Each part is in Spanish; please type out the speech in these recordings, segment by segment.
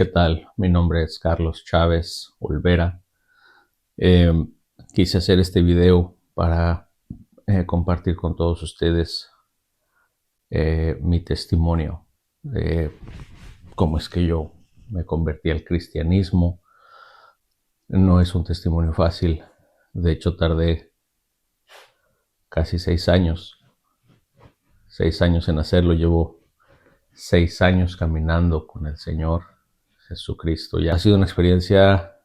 ¿Qué tal? Mi nombre es Carlos Chávez Olvera. Eh, Quise hacer este video para compartir con todos ustedes mi testimonio de cómo es que yo me convertí al cristianismo. No es un testimonio fácil. De hecho, tardé casi 6 años. 6 años en hacerlo. Llevo 6 años caminando con el Señor Jesucristo. Ya ha sido una experiencia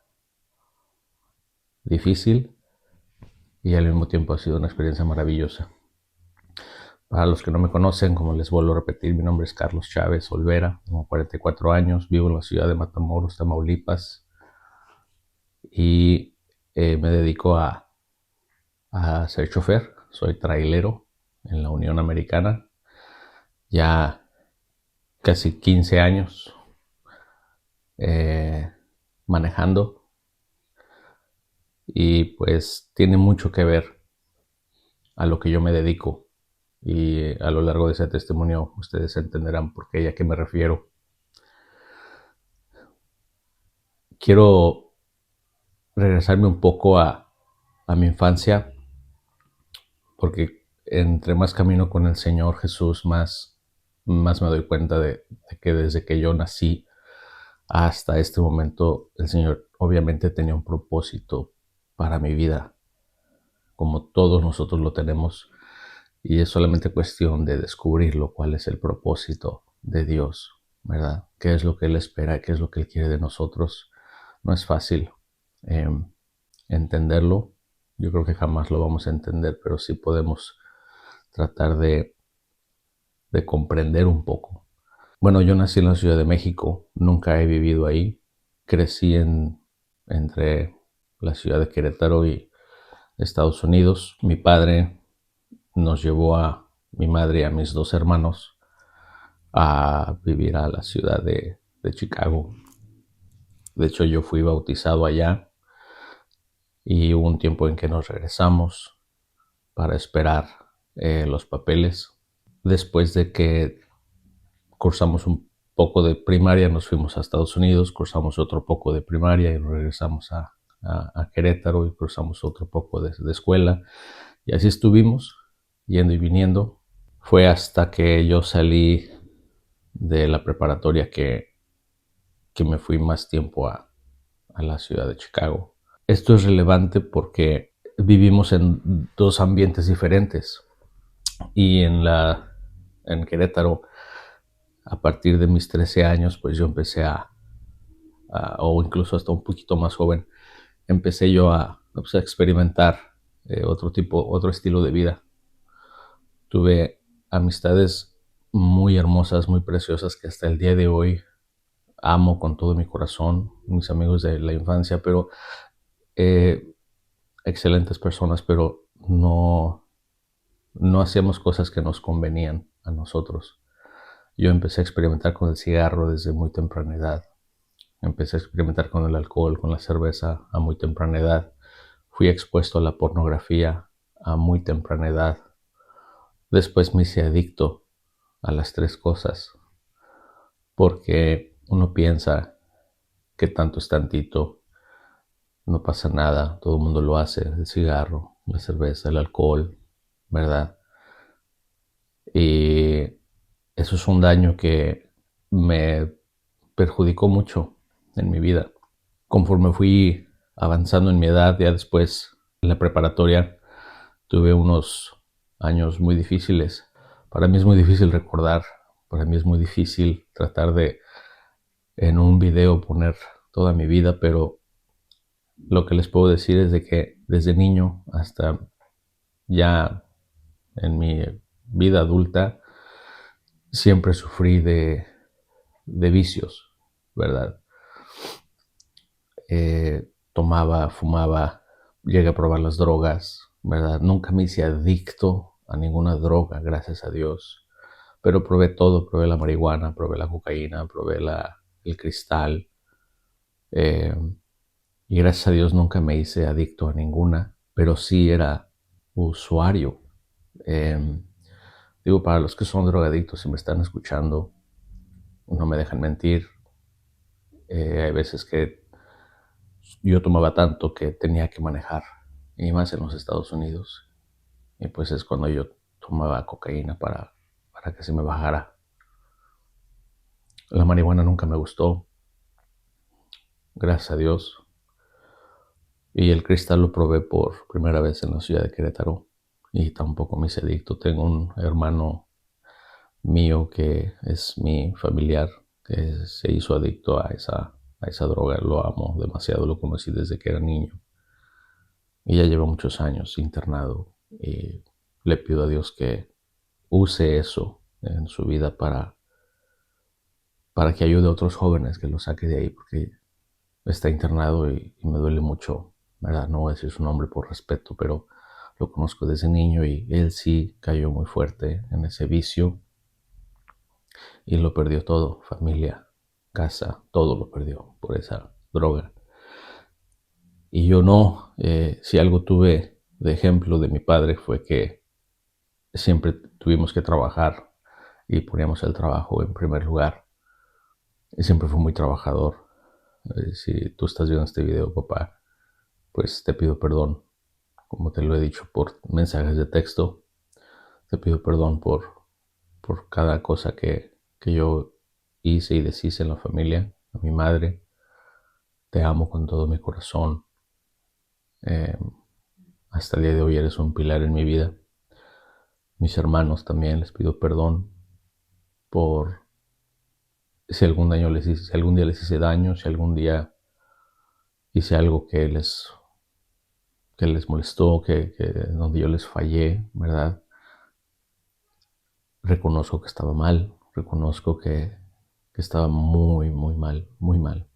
difícil y al mismo tiempo ha sido una experiencia maravillosa. Para los que no me conocen, como les vuelvo a repetir, mi nombre es Carlos Chávez Olvera, tengo 44 años, vivo en la ciudad de Matamoros, Tamaulipas, y me dedico a ser chofer. Soy trailero en la Unión Americana, ya casi 15 años manejando, y pues tiene mucho que ver a lo que yo me dedico, y a lo largo de ese testimonio ustedes entenderán por qué y a qué me refiero. Quiero regresarme un poco a mi infancia, porque entre más camino con el Señor Jesús, más me doy cuenta de que desde que yo nací hasta este momento, el Señor obviamente tenía un propósito para mi vida, como todos nosotros lo tenemos, y es solamente cuestión de descubrirlo, cuál es el propósito de Dios, ¿verdad? ¿Qué es lo que Él espera? ¿Qué es lo que Él quiere de nosotros? No es fácil eh, entenderlo. Yo creo que jamás lo vamos a entender, pero sí podemos tratar de comprender un poco. Bueno, yo nací en la Ciudad de México, nunca he vivido ahí. Crecí entre la ciudad de Querétaro y Estados Unidos. Mi padre nos llevó a mi madre y a mis dos hermanos a vivir a la ciudad de Chicago. De hecho, yo fui bautizado allá y hubo un tiempo en que nos regresamos para esperar los papeles. Después de que cursamos un poco de primaria, nos fuimos a Estados Unidos, cursamos otro poco de primaria y regresamos a Querétaro y cursamos otro poco de escuela. Y así estuvimos, yendo y viniendo. Fue hasta que yo salí de la preparatoria que me fui más tiempo a la ciudad de Chicago. Esto es relevante porque vivimos en dos ambientes diferentes. Y en Querétaro, a partir de mis 13 años, pues yo empecé o incluso hasta un poquito más joven, empecé yo pues, a experimentar otro estilo de vida. Tuve amistades muy hermosas, muy preciosas, que hasta el día de hoy amo con todo mi corazón, mis amigos de la infancia, pero eh, excelentes personas, pero no hacíamos cosas que nos convenían a nosotros. Yo empecé a experimentar con el cigarro desde muy temprana edad. Empecé a experimentar con el alcohol, con la cerveza a muy temprana edad. Fui expuesto a la pornografía a muy temprana edad. Después me hice adicto a las tres cosas, porque uno piensa que tanto es tantito, no pasa nada, todo el mundo lo hace, el cigarro, la cerveza, el alcohol, ¿verdad? Y eso es un daño que me perjudicó mucho en mi vida. Conforme fui avanzando en mi edad, ya después en la preparatoria, tuve unos años muy difíciles. Para mí es muy difícil recordar, para mí es muy difícil tratar de en un video poner toda mi vida, pero lo que les puedo decir es de que desde niño hasta ya en mi vida adulta siempre sufrí de vicios, ¿verdad? Tomaba, fumaba, llegué a probar las drogas, ¿verdad? Nunca me hice adicto a ninguna droga, gracias a Dios. Pero probé todo, probé la marihuana, probé la cocaína, probé el cristal. Eh, y gracias a Dios nunca me hice adicto a ninguna, pero sí era usuario. Eh, Digo, para los que son drogadictos y me están escuchando, no me dejan mentir. Hay veces que yo tomaba tanto que tenía que manejar, y más en los Estados Unidos. Y pues es cuando yo tomaba cocaína para que se me bajara. La marihuana nunca me gustó, gracias a Dios. Y el cristal lo probé por primera vez en la ciudad de Querétaro. Y tampoco me hice adicto. Tengo un hermano mío que es mi familiar, que se hizo adicto a esa droga. Lo amo demasiado, lo conocí desde que era niño. Y ya lleva muchos años internado. Y le pido a Dios que use eso en su vida para que ayude a otros jóvenes, que lo saque de ahí, porque está internado y me duele mucho, ¿verdad? No voy a decir su nombre por respeto, pero lo conozco desde niño y él sí cayó muy fuerte en ese vicio y lo perdió todo, familia, casa, todo lo perdió por esa droga. Y yo no, si algo tuve de ejemplo de mi padre fue que siempre tuvimos que trabajar y poníamos el trabajo en primer lugar. Y siempre fue muy trabajador. Si tú estás viendo este video, papá, pues te pido perdón, como te lo he dicho por mensajes de texto. Te pido perdón por cada cosa que yo hice y deshice en la familia. A mi madre, te amo con todo mi corazón. Eh, Hasta el día de hoy eres un pilar en mi vida. Mis hermanos también les pido perdón por si si algún día les hice daño, si algún día hice algo que les molestó, donde yo les fallé, ¿verdad? Reconozco que estaba mal, reconozco que estaba muy, muy mal, muy mal.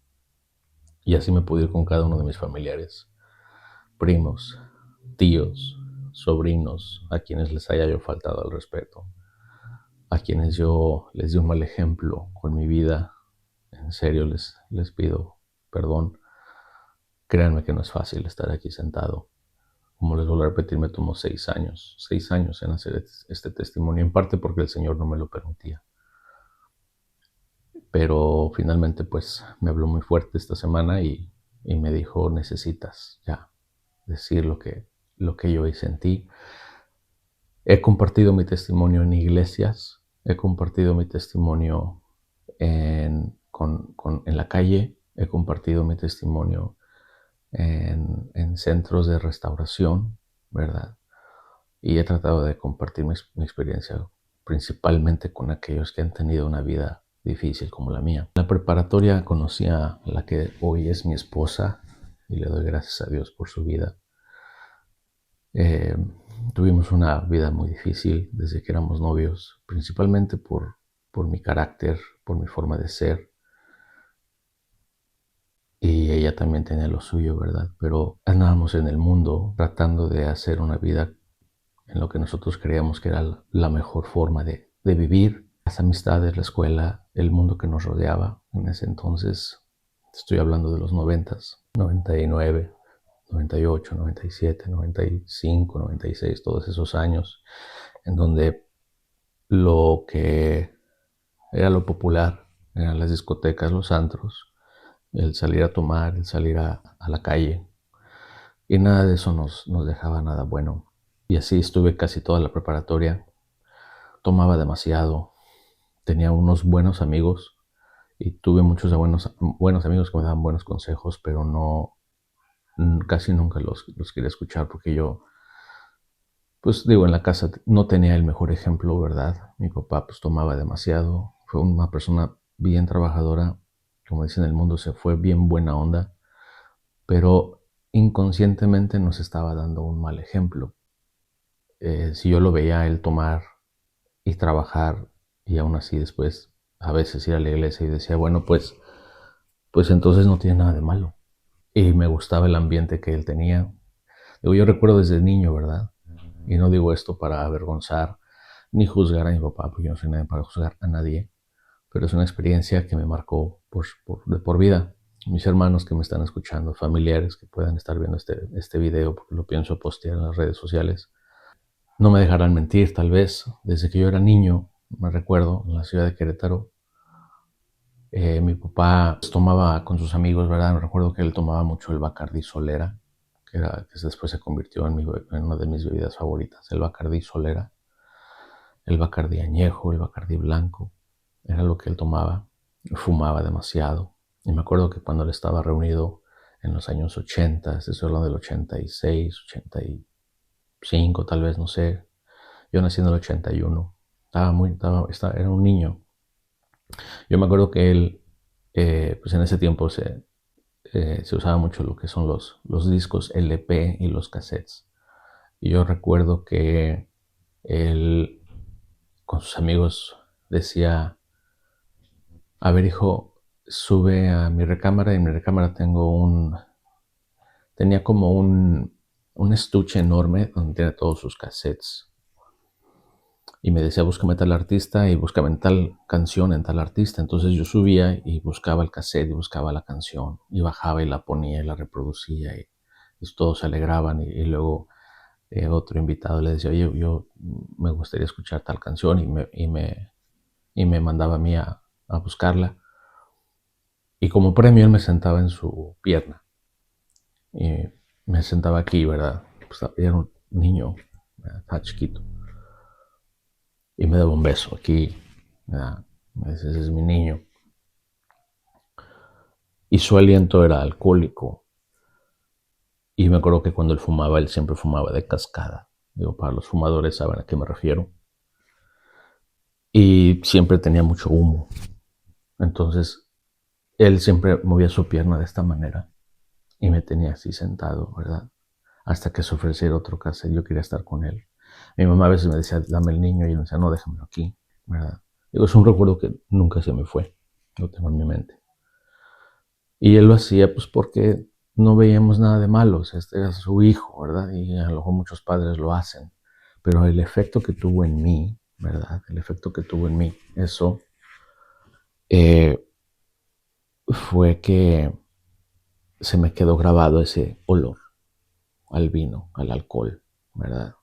Y así me pude ir con cada uno de mis familiares, primos, tíos, sobrinos, a quienes les haya yo faltado al respeto, a quienes yo les di un mal ejemplo con mi vida. En serio les pido perdón. Créanme que no es fácil estar aquí sentado. Como les vuelvo a repetir, me tomó 6 años en hacer este testimonio, en parte porque el Señor no me lo permitía. Pero finalmente pues me habló muy fuerte esta semana y me dijo, necesitas ya decir lo que yo hice en ti. He compartido mi testimonio en iglesias, he compartido mi testimonio en la calle, he compartido mi testimonio en centros de restauración, ¿verdad? Y he tratado de compartir mi experiencia principalmente con aquellos que han tenido una vida difícil como la mía. En la preparatoria conocí a la que hoy es mi esposa y le doy gracias a Dios por su vida. Eh, Tuvimos una vida muy difícil desde que éramos novios, principalmente por mi carácter, por mi forma de ser. Y ella también tenía lo suyo, ¿verdad? Pero andábamos en el mundo tratando de hacer una vida en lo que nosotros creíamos que era la mejor forma de vivir. Las amistades, la escuela, el mundo que nos rodeaba en ese entonces. Estoy hablando de los 90s, 99, 98, 97, 95, 96, todos esos años en donde lo que era lo popular eran las discotecas, los antros, el salir a tomar, el salir a la calle. Y nada de eso nos dejaba nada bueno. Y así estuve casi toda la preparatoria. Tomaba demasiado. Tenía unos buenos amigos y tuve muchos buenos amigos que me daban buenos consejos, pero no, casi nunca los quería escuchar porque yo, pues digo, en la casa no tenía el mejor ejemplo, ¿verdad? Mi papá pues tomaba demasiado. Fue una persona bien trabajadora, como dicen en el mundo, se fue bien buena onda, pero inconscientemente nos estaba dando un mal ejemplo. Si yo lo veía a él tomar y trabajar y aún así después a veces ir a la iglesia y decía, bueno, pues entonces no tiene nada de malo. Y me gustaba el ambiente que él tenía. Digo, yo recuerdo desde niño, ¿verdad? Y no digo esto para avergonzar ni juzgar a mi papá, porque yo no soy nadie para juzgar a nadie, pero es una experiencia que me marcó de por vida. Mis hermanos que me están escuchando, familiares que puedan estar viendo este video, porque lo pienso postear en las redes sociales, no me dejarán mentir, tal vez. Desde que yo era niño, me recuerdo, en la ciudad de Querétaro, Mi papá pues, tomaba con sus amigos, ¿verdad? Me recuerdo que él tomaba mucho el Bacardí Solera, que después se convirtió en una de mis bebidas favoritas, el Bacardí Solera, el Bacardí Añejo, el Bacardí Blanco, era lo que él tomaba. Fumaba demasiado. Y me acuerdo que cuando él estaba reunido en los años 80, estoy hablando del 86, 85 tal vez, no sé. Yo nací en el 81. Era un niño. Yo me acuerdo que él, pues en ese tiempo se usaba mucho lo que son los discos LP y los cassettes. Y yo recuerdo que él con sus amigos decía, a ver hijo, sube a mi recámara y en mi recámara tenía como un estuche enorme donde tiene todos sus cassettes. Y me decía, búscame tal artista y búscame tal canción en tal artista. Entonces yo subía y buscaba el cassette y buscaba la canción y bajaba y la ponía y la reproducía y todos se alegraban y luego otro invitado le decía, oye, yo me gustaría escuchar tal canción y me mandaba a mí a buscarla. Y como premio él me sentaba en su pierna y me sentaba aquí, ¿verdad? Pues era un niño, ¿verdad? Estaba chiquito. Y me daba un beso aquí, ¿verdad? Me dice, ese es mi niño. Y su aliento era alcohólico. Y me acuerdo que cuando él fumaba, él siempre fumaba de cascada. Digo, para los fumadores saben a qué me refiero. Y siempre tenía mucho humo. Entonces, él siempre movía su pierna de esta manera. Y me tenía así sentado, ¿verdad? Hasta que se ofreciera otro cassette, yo quería estar con él. Mi mamá a veces me decía, dame el niño, y yo me decía, no, déjamelo aquí, ¿verdad? Digo, es un recuerdo que nunca se me fue, lo tengo en mi mente. Y él lo hacía pues porque no veíamos nada de malos, este era su hijo, ¿verdad? Y a lo mejor muchos padres lo hacen, pero el efecto que tuvo en mí, ¿verdad? El efecto que tuvo en mí, eso eh, fue que se me quedó grabado ese olor al vino, al alcohol, ¿verdad?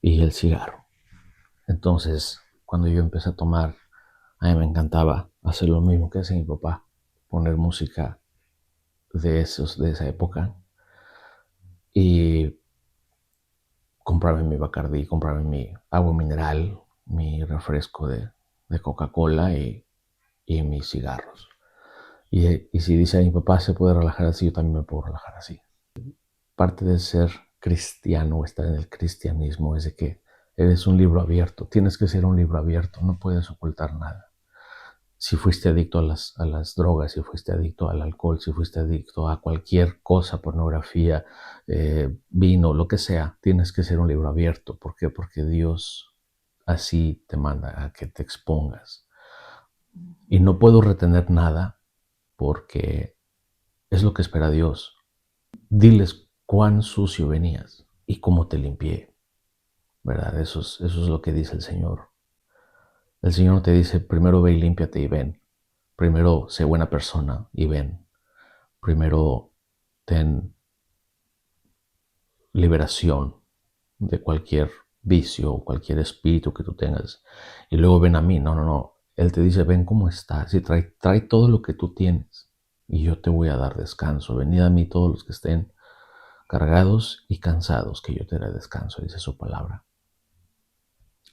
Y el cigarro. Entonces, cuando yo empecé a tomar, a mí me encantaba hacer lo mismo que hace mi papá, poner música de esa época y comprarme mi Bacardí, comprarme mi agua mineral, mi refresco de Coca-Cola y mis cigarros. Y si dice a mi papá se puede relajar así, yo también me puedo relajar así. Parte de ser cristiano, estar en el cristianismo, es de que eres un libro abierto. Tienes que ser un libro abierto, no puedes ocultar nada. Si fuiste adicto a las drogas, si fuiste adicto al alcohol, si fuiste adicto a cualquier cosa, pornografía, vino, lo que sea, tienes que ser un libro abierto. ¿Por qué? Porque Dios así te manda a que te expongas. Y no puedo retener nada porque es lo que espera Dios. Diles cuán sucio venías y cómo te limpié, ¿verdad? Eso es lo que dice el Señor. El Señor no te dice, primero ve y límpiate y ven. Primero sé buena persona y ven. Primero ten liberación de cualquier vicio o cualquier espíritu que tú tengas. Y luego ven a mí. No, no, no. Él te dice, ven cómo estás y trae todo lo que tú tienes. Y yo te voy a dar descanso. Venid a mí todos los que estén cargados y cansados, que yo te daré descanso, dice su palabra.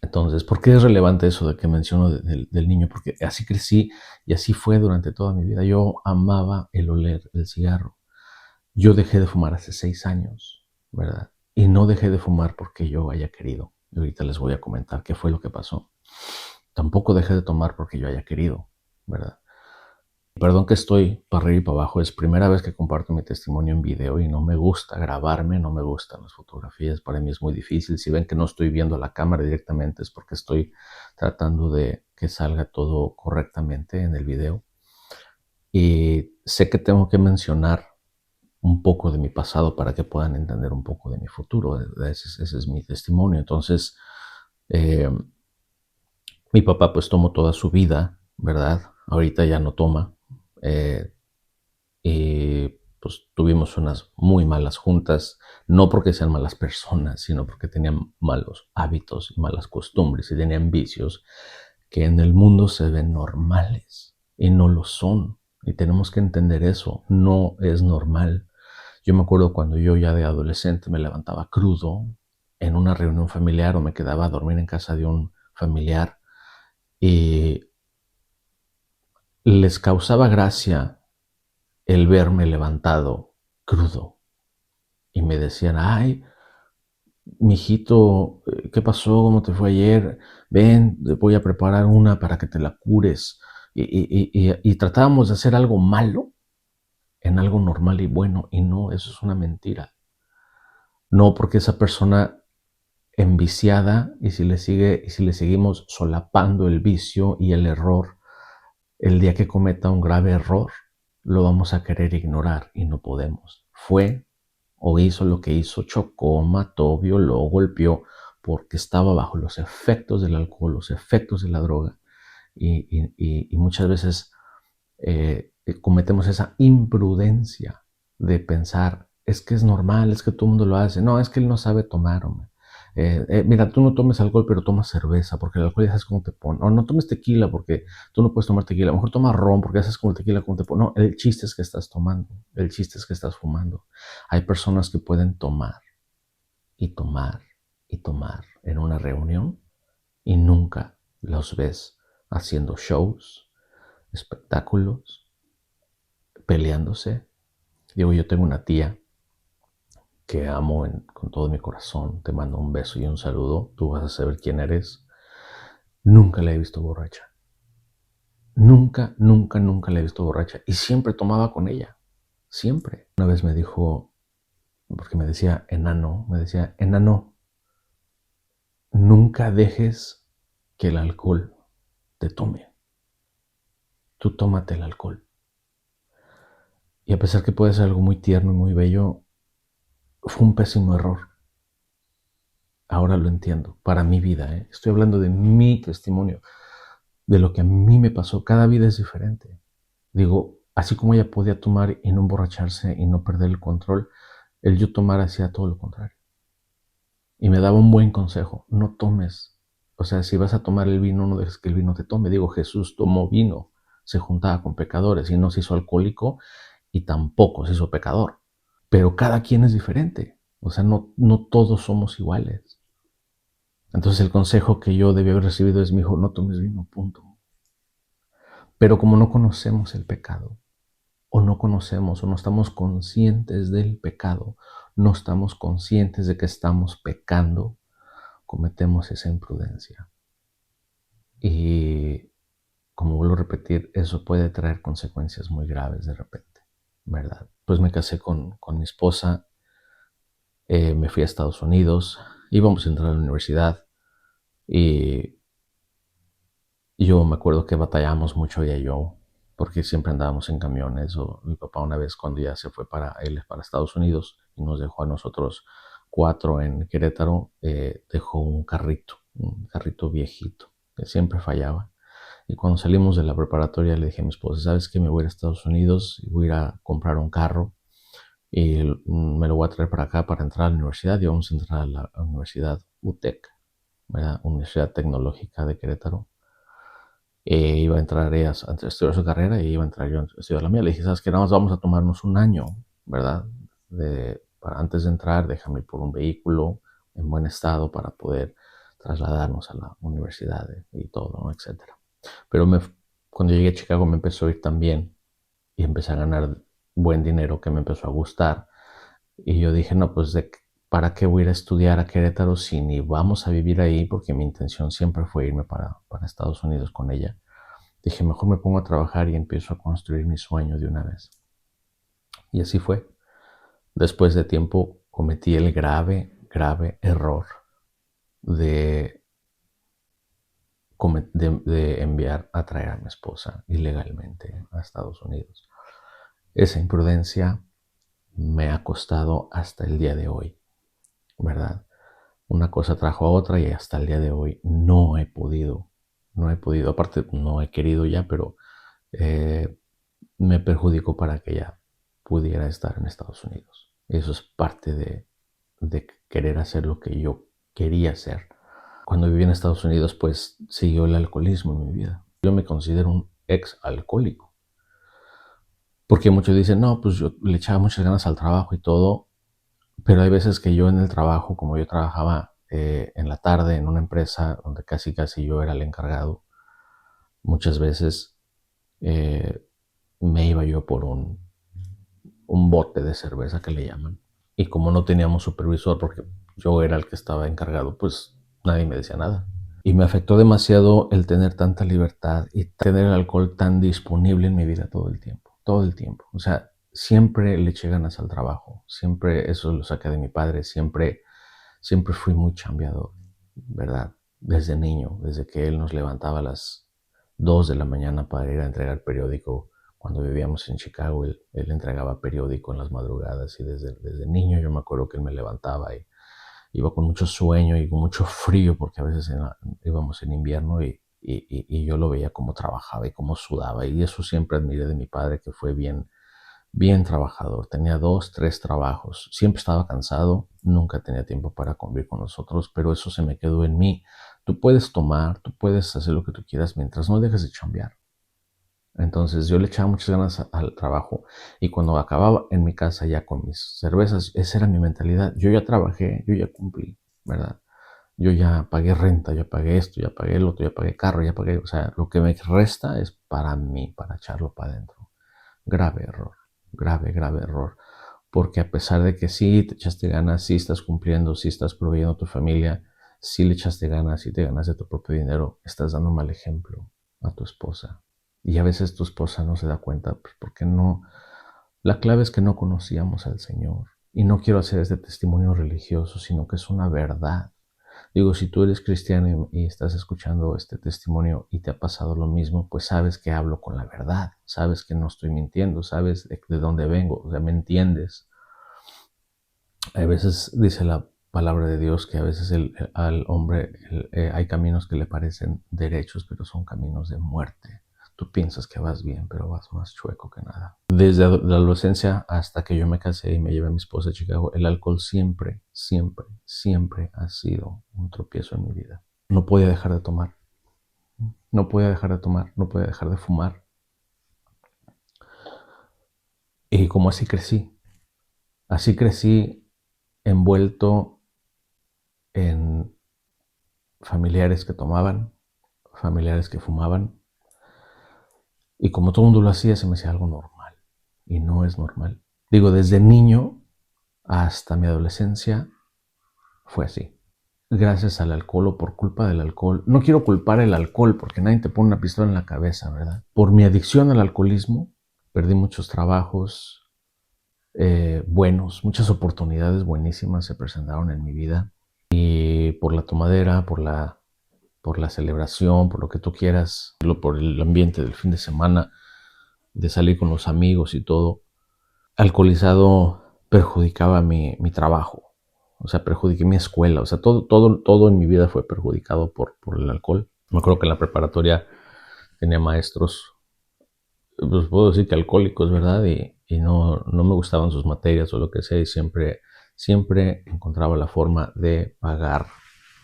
Entonces, ¿por qué es relevante eso de que menciono del niño? Porque así crecí y así fue durante toda mi vida. Yo amaba el oler el cigarro. Yo dejé de fumar hace 6 años, ¿verdad? Y no dejé de fumar porque yo haya querido. Y ahorita les voy a comentar qué fue lo que pasó. Tampoco dejé de tomar porque yo haya querido, ¿verdad? Perdón que estoy para arriba y para abajo, es primera vez que comparto mi testimonio en video y no me gusta grabarme, no me gustan las fotografías, para mí es muy difícil. Si ven que no estoy viendo la cámara directamente es porque estoy tratando de que salga todo correctamente en el video. Y sé que tengo que mencionar un poco de mi pasado para que puedan entender un poco de mi futuro. Ese es mi testimonio. Entonces, eh, mi papá pues tomó toda su vida, ¿verdad? Ahorita ya no toma. Eh, y pues tuvimos unas muy malas juntas, no porque sean malas personas, sino porque tenían malos hábitos y malas costumbres y tenían vicios que en el mundo se ven normales y no lo son. Y tenemos que entender eso, no es normal. Yo me acuerdo cuando yo ya de adolescente me levantaba crudo en una reunión familiar o me quedaba a dormir en casa de un familiar y les causaba gracia el verme levantado crudo y me decían, ay, mijito, ¿qué pasó? ¿Cómo te fue ayer? Ven, te voy a preparar una para que te la cures. Y tratábamos de hacer algo malo en algo normal y bueno, y no, eso es una mentira. No, porque esa persona enviciada, y si le seguimos solapando el vicio y el error, el día que cometa un grave error, lo vamos a querer ignorar y no podemos. Fue o hizo lo que hizo, chocó, mató, violó, golpeó, porque estaba bajo los efectos del alcohol, los efectos de la droga. Y muchas veces cometemos esa imprudencia de pensar, es que es normal, es que todo el mundo lo hace. No, es que él no sabe tomar, hombre. Mira, tú no tomes alcohol, pero tomas cerveza, porque el alcohol ya sabes cómo te pone. O no tomes tequila, porque tú no puedes tomar tequila. A lo mejor toma ron, porque ya sabes cómo el tequila cómo te pone. No, el chiste es que estás tomando. El chiste es que estás fumando. Hay personas que pueden tomar y tomar y tomar en una reunión y nunca los ves haciendo shows, espectáculos, peleándose. Digo, yo tengo una tía que amo con todo mi corazón. Te mando un beso y un saludo. Tú vas a saber quién eres. Nunca la he visto borracha. Nunca, nunca, nunca la he visto borracha. Y siempre tomaba con ella. Siempre. Una vez me dijo, porque me decía, enano, nunca dejes que el alcohol te tome. Tú tómate el alcohol. Y a pesar que puede ser algo muy tierno y muy bello, fue un pésimo error. Ahora lo entiendo, para mi vida. Estoy hablando de mi testimonio, de lo que a mí me pasó. Cada vida es diferente. Digo, así como ella podía tomar y no emborracharse y no perder el control, el yo tomar hacía todo lo contrario. Y me daba un buen consejo, no tomes. O sea, si vas a tomar el vino, no dejes que el vino te tome. Digo, Jesús tomó vino, se juntaba con pecadores y no se hizo alcohólico y tampoco se hizo pecador. Pero cada quien es diferente. O sea, no todos somos iguales. Entonces el consejo que yo debí haber recibido es, mi hijo, no tomes vino, punto. Pero como no conocemos el pecado, o no conocemos, o no estamos conscientes del pecado, no estamos conscientes de que estamos pecando, cometemos esa imprudencia. Y como vuelvo a repetir, eso puede traer consecuencias muy graves de repente, ¿verdad? Pues me casé con mi esposa, me fui a Estados Unidos, íbamos a entrar a la universidad y yo me acuerdo que batallamos mucho ella y yo, porque siempre andábamos en camiones. O mi papá una vez cuando ya se fue para Estados Unidos y nos dejó a nosotros cuatro en Querétaro, dejó un carrito viejito, que siempre fallaba. Y cuando salimos de la preparatoria le dije a mi esposa, ¿sabes qué? Me voy a ir a Estados Unidos y voy a ir a comprar un carro y me lo voy a traer para acá para entrar a la universidad y vamos a entrar a la Universidad UTEC, ¿verdad? Universidad Tecnológica de Querétaro. Iba a entrar ella a estudiar su carrera y iba a entrar yo a estudiar la mía. Le dije, ¿sabes qué? Nada más vamos a tomarnos un año, ¿verdad? Antes de entrar, déjame por un vehículo en buen estado para poder trasladarnos a la universidad y todo, ¿no? Etcétera. Pero cuando llegué a Chicago me empezó a ir tan bien y empecé a ganar buen dinero que me empezó a gustar. Y yo dije, no, pues ¿para qué voy a ir a estudiar a Querétaro si ni vamos a vivir ahí? Porque mi intención siempre fue irme para Estados Unidos con ella. Dije, mejor me pongo a trabajar y empiezo a construir mi sueño de una vez. Y así fue. Después de tiempo cometí el grave, grave error de, de enviar a traer a mi esposa ilegalmente a Estados Unidos. Esa imprudencia me ha costado hasta el día de hoy, ¿verdad? Una cosa trajo a otra y hasta el día de hoy no he podido, aparte no he querido ya, pero me perjudicó para que ella pudiera estar en Estados Unidos. Eso es parte de querer hacer lo que yo quería hacer. Cuando viví en Estados Unidos, pues siguió el alcoholismo en mi vida. Yo me considero un ex alcohólico. Porque muchos dicen, no, pues yo le echaba muchas ganas al trabajo y todo, pero hay veces que yo en el trabajo, como yo trabajaba en la tarde en una empresa donde casi yo era el encargado, muchas veces eh, me iba yo por un bote de cerveza que le llaman. Y como no teníamos supervisor, porque yo era el que estaba encargado, pues nadie me decía nada. Y me afectó demasiado el tener tanta libertad y tener el alcohol tan disponible en mi vida todo el tiempo, todo el tiempo. O sea, siempre le eché ganas al trabajo, siempre eso lo saqué de mi padre, siempre fui muy chambeador, ¿verdad? Desde niño, desde que él nos levantaba a las 2 de la mañana para ir a entregar periódico. Cuando vivíamos en Chicago, él entregaba periódico en las madrugadas y desde niño yo me acuerdo que él me levantaba y iba con mucho sueño y con mucho frío porque a veces íbamos en invierno y yo lo veía cómo trabajaba y cómo sudaba y eso siempre admiré de mi padre que fue bien trabajador. Tenía 2, 3 trabajos. Siempre estaba cansado, nunca tenía tiempo para convivir con nosotros, pero eso se me quedó en mí. Tú puedes tomar, tú puedes hacer lo que tú quieras mientras no dejes de chambear. Entonces yo le echaba muchas ganas al trabajo y cuando acababa en mi casa ya con mis cervezas, esa era mi mentalidad. Yo ya trabajé, yo ya cumplí, ¿verdad? Yo ya pagué renta, ya pagué esto, ya pagué el otro, ya pagué carro, ya pagué, o sea, lo que me resta es para mí, para echarlo para adentro. Grave error, grave error. Porque a pesar de que sí te echaste ganas, sí estás cumpliendo, sí estás proveyendo a tu familia, sí le echaste ganas, sí te ganaste tu propio dinero, estás dando un mal ejemplo a tu esposa. Y a veces tu esposa no se da cuenta, pues porque no. La clave es que no conocíamos al Señor. Y no quiero hacer este testimonio religioso, sino que es una verdad. Digo, si tú eres cristiano y estás escuchando este testimonio y te ha pasado lo mismo, pues sabes que hablo con la verdad, sabes que no estoy mintiendo, sabes de dónde vengo, o sea, me entiendes. A veces dice la palabra de Dios que a veces al hombre hay caminos que le parecen derechos, pero son caminos de muerte. Tú piensas que vas bien, pero vas más chueco que nada. Desde la adolescencia hasta que yo me casé y me llevé a mi esposa a Chicago, el alcohol siempre ha sido un tropiezo en mi vida. No podía dejar de tomar, no podía dejar de tomar, no podía dejar de fumar. Y como así crecí envuelto en familiares que tomaban, familiares que fumaban. Y como todo el mundo lo hacía, se me hacía algo normal. Y no es normal. Digo, desde niño hasta mi adolescencia fue así. Gracias al alcohol o por culpa del alcohol. No quiero culpar el alcohol porque nadie te pone una pistola en la cabeza, ¿verdad? Por mi adicción al alcoholismo, perdí muchos trabajos buenos, muchas oportunidades buenísimas se presentaron en mi vida. Y por la tomadera, por la celebración, por lo que tú quieras, por el ambiente del fin de semana, de salir con los amigos y todo, alcoholizado perjudicaba mi trabajo, o sea, perjudiqué mi escuela, o sea, todo en mi vida fue perjudicado por el alcohol. Me acuerdo que en la preparatoria tenía maestros, pues puedo decir que alcohólicos, ¿verdad? Y no me gustaban sus materias o lo que sea, y siempre encontraba la forma de pagar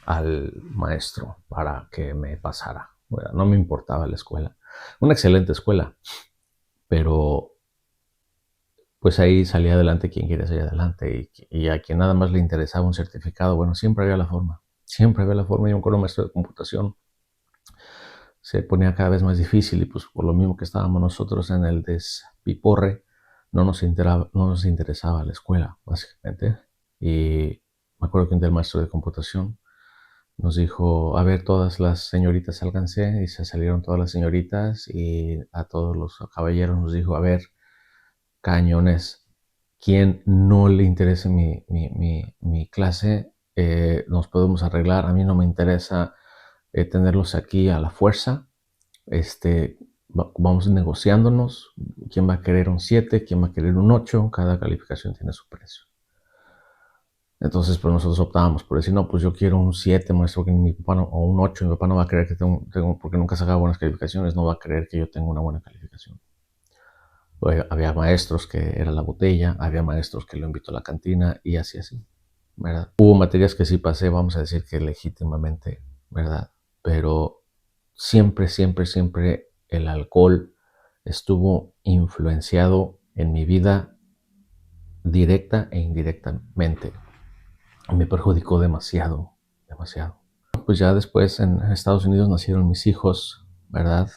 al maestro para que me pasara. Bueno, no me importaba la escuela. Una excelente escuela, pero pues ahí salía adelante quien quería salir adelante y a quien nada más le interesaba un certificado, bueno, siempre había la forma. Siempre había la forma. Yo me acuerdo, maestro de computación, se ponía cada vez más difícil y pues por lo mismo que estábamos nosotros en el despiporre, no nos interesaba la escuela, básicamente. Y me acuerdo que un día el maestro de computación nos dijo, a ver, todas las señoritas sálganse, y se salieron todas las señoritas y a todos los caballeros nos dijo, a ver, cañones, quien no le interese mi clase, nos podemos arreglar, a mí no me interesa tenerlos aquí a la fuerza, vamos negociándonos, quién va a querer un 7, quién va a querer un 8, cada calificación tiene su precio. Entonces, pues nosotros optábamos por decir, no, pues yo quiero un 7, maestro, que mi papá no, o un 8, mi papá no va a creer que tengo, porque nunca sacaba buenas calificaciones, no va a creer que yo tengo una buena calificación. Había maestros que era la botella, había maestros que lo invitó a la cantina y así, ¿verdad? Hubo materias que sí pasé, vamos a decir que legítimamente, ¿verdad? Pero siempre el alcohol estuvo influenciado en mi vida directa e indirectamente. Me perjudicó demasiado, demasiado. Pues ya después en Estados Unidos nacieron mis hijos, ¿verdad?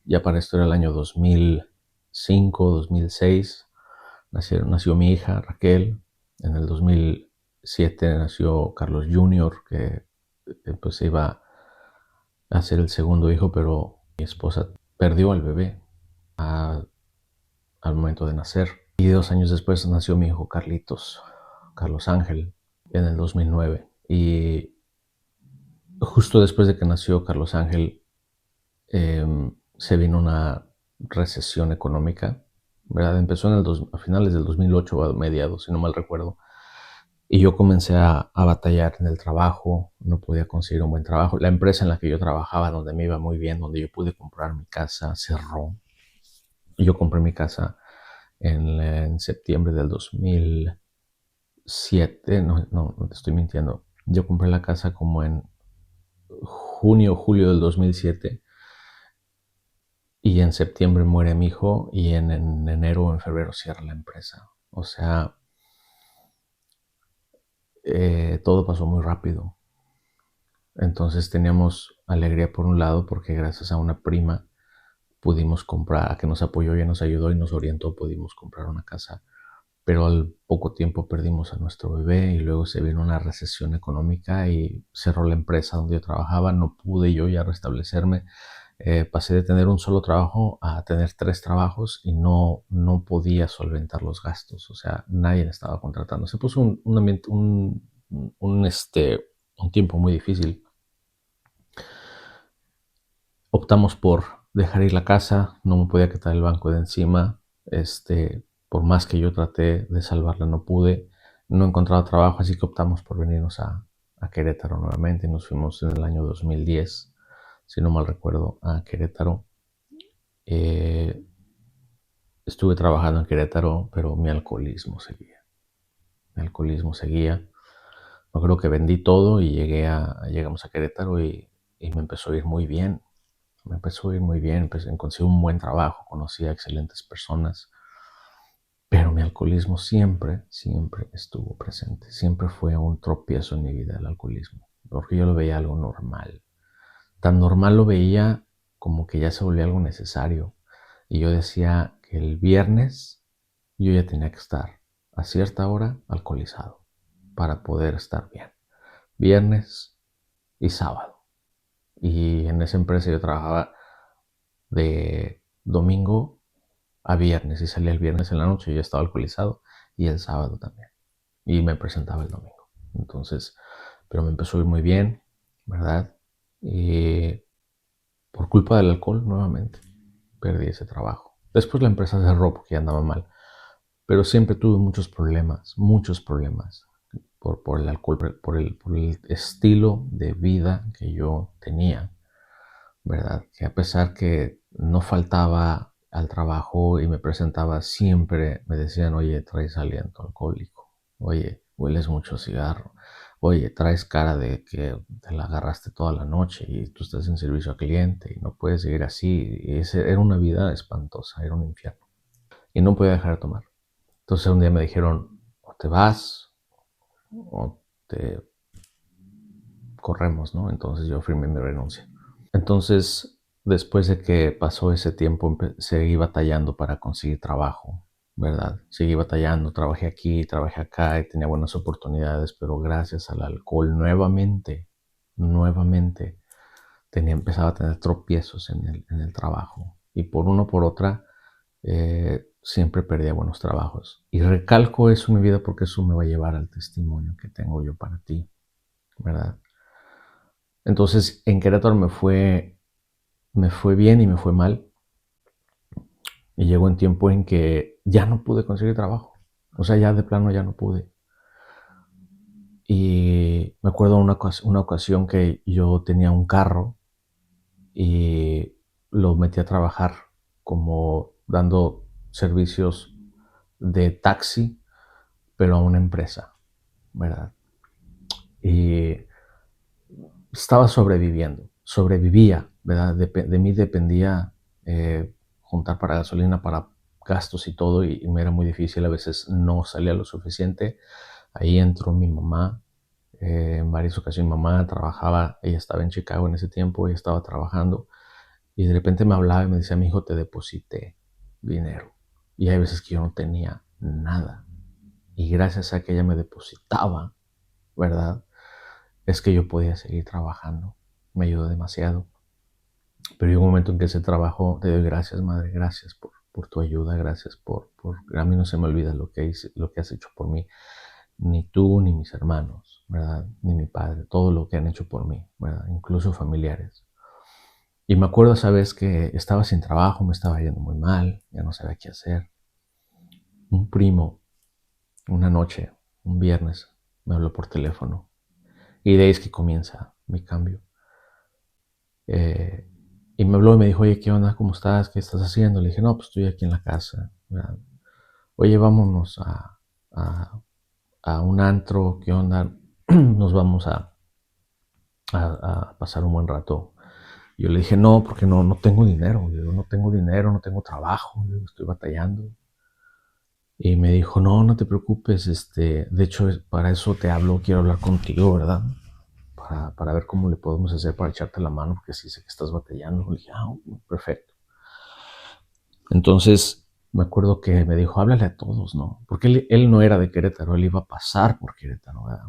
Ya para esto era el año 2005, 2006. Nació mi hija Raquel. En el 2007 nació Carlos Jr., que pues iba a ser el segundo hijo, pero mi esposa perdió al bebé al momento de nacer. Y 2 años después nació mi hijo Carlos Ángel, en el 2009. Y justo después de que nació Carlos Ángel, se vino una recesión económica, ¿verdad? Empezó a finales del 2008 o a mediados, si no mal recuerdo. Y yo comencé a batallar en el trabajo, no podía conseguir un buen trabajo. La empresa en la que yo trabajaba, donde me iba muy bien, donde yo pude comprar mi casa, cerró. Yo compré mi casa en septiembre del 2007. No te estoy mintiendo. Yo compré la casa como en junio o julio del 2007. Y en septiembre muere mi hijo y en enero o en febrero cierra la empresa. O sea, todo pasó muy rápido. Entonces teníamos alegría por un lado porque gracias a una prima pudimos comprar, que nos apoyó y nos ayudó y nos orientó, pudimos comprar una casa. Pero al poco tiempo perdimos a nuestro bebé y luego se vino una recesión económica y cerró la empresa donde yo trabajaba. No pude yo ya restablecerme. Pasé de tener un solo trabajo a tener 3 trabajos y no podía solventar los gastos. O sea, nadie me estaba contratando. Se puso un tiempo muy difícil. Optamos por dejar ir la casa. No me podía quitar el banco de encima. Por más que yo traté de salvarla, no pude. No encontraba trabajo, así que optamos por venirnos a Querétaro nuevamente. Nos fuimos en el año 2010, si no mal recuerdo, a Querétaro. Eh, Estuve trabajando en Querétaro, pero mi alcoholismo seguía. Mi alcoholismo seguía. No creo que vendí todo y llegamos a Querétaro y me empezó a ir muy bien. Me empezó a ir muy bien, conseguí un buen trabajo, conocí a excelentes personas, pero mi alcoholismo siempre, siempre estuvo presente. Siempre fue un tropiezo en mi vida el alcoholismo, porque yo lo veía algo normal. Tan normal lo veía como que ya se volvía algo necesario. Y yo decía que el viernes yo ya tenía que estar a cierta hora alcoholizado para poder estar bien. Viernes y sábado. Y en esa empresa yo trabajaba de domingo a viernes y salía el viernes en la noche y yo estaba alcoholizado y el sábado también. Y me presentaba el domingo. Entonces, pero me empezó a ir muy bien, ¿verdad? Y por culpa del alcohol, nuevamente, perdí ese trabajo. Después la empresa cerró porque ya andaba mal. Pero siempre tuve muchos problemas por el alcohol, por el estilo de vida que yo tenía, ¿verdad? Que a pesar que no faltaba al trabajo y me presentaba, siempre me decían, oye, traes aliento alcohólico, oye, hueles mucho cigarro, oye, traes cara de que te la agarraste toda la noche y tú estás en servicio al cliente y no puedes seguir así. Y era una vida espantosa, era un infierno. Y no podía dejar de tomar. Entonces un día me dijeron, o te vas o te corremos, ¿no? Entonces yo firmé mi renuncia. Entonces, después de que pasó ese tiempo, seguí batallando para conseguir trabajo, ¿verdad? Seguí batallando, trabajé aquí, trabajé acá y tenía buenas oportunidades, pero gracias al alcohol nuevamente, empezaba a tener tropiezos en el trabajo. Y por una o por otra, siempre perdía buenos trabajos. Y recalco eso en mi vida porque eso me va a llevar al testimonio que tengo yo para ti, ¿verdad? Entonces, en Querétaro me fue bien y me fue mal. Y llegó un tiempo en que ya no pude conseguir trabajo. O sea, ya de plano ya no pude. Y me acuerdo una ocasión que yo tenía un carro y lo metí a trabajar como dando servicios de taxi, pero a una empresa, ¿verdad? Y estaba sobrevivía, ¿verdad? De mí dependía juntar para gasolina, para gastos y todo, y me era muy difícil, a veces no salía lo suficiente. Ahí entró mi mamá, en varias ocasiones mi mamá trabajaba, ella estaba en Chicago en ese tiempo, ella estaba trabajando, y de repente me hablaba y me decía, mi hijo, te deposité dinero. Y hay veces que yo no tenía nada. Y gracias a que ella me depositaba, ¿verdad? Es que yo podía seguir trabajando. Me ayudó demasiado. Pero llegó un momento en que ese trabajo, te doy gracias, madre, gracias por tu ayuda, gracias a mí no se me olvida lo que has hecho por mí, ni tú ni mis hermanos, ¿verdad? Ni mi padre, todo lo que han hecho por mí, ¿verdad? Incluso familiares. Y me acuerdo esa vez que estaba sin trabajo, me estaba yendo muy mal, ya no sabía qué hacer. Un primo, una noche, un viernes, me habló por teléfono. Y de ahí es que comienza mi cambio. Eh, y me habló y me dijo, oye, ¿qué onda? ¿Cómo estás? ¿Qué estás haciendo? Le dije, no, pues estoy aquí en la casa. ¿Verdad? Oye, vámonos a un antro, ¿qué onda? Nos vamos a pasar un buen rato. Yo le dije, no, porque no tengo dinero. Yo no tengo dinero, no tengo trabajo, yo estoy batallando. Y me dijo, no te preocupes, de hecho, para eso te hablo, quiero hablar contigo, ¿verdad? Para ver cómo le podemos hacer para echarte la mano, porque sí sé que estás batallando. Le dije, perfecto. Entonces, me acuerdo que me dijo, háblale a todos, ¿no? Porque él no era de Querétaro, él iba a pasar por Querétaro, ¿verdad?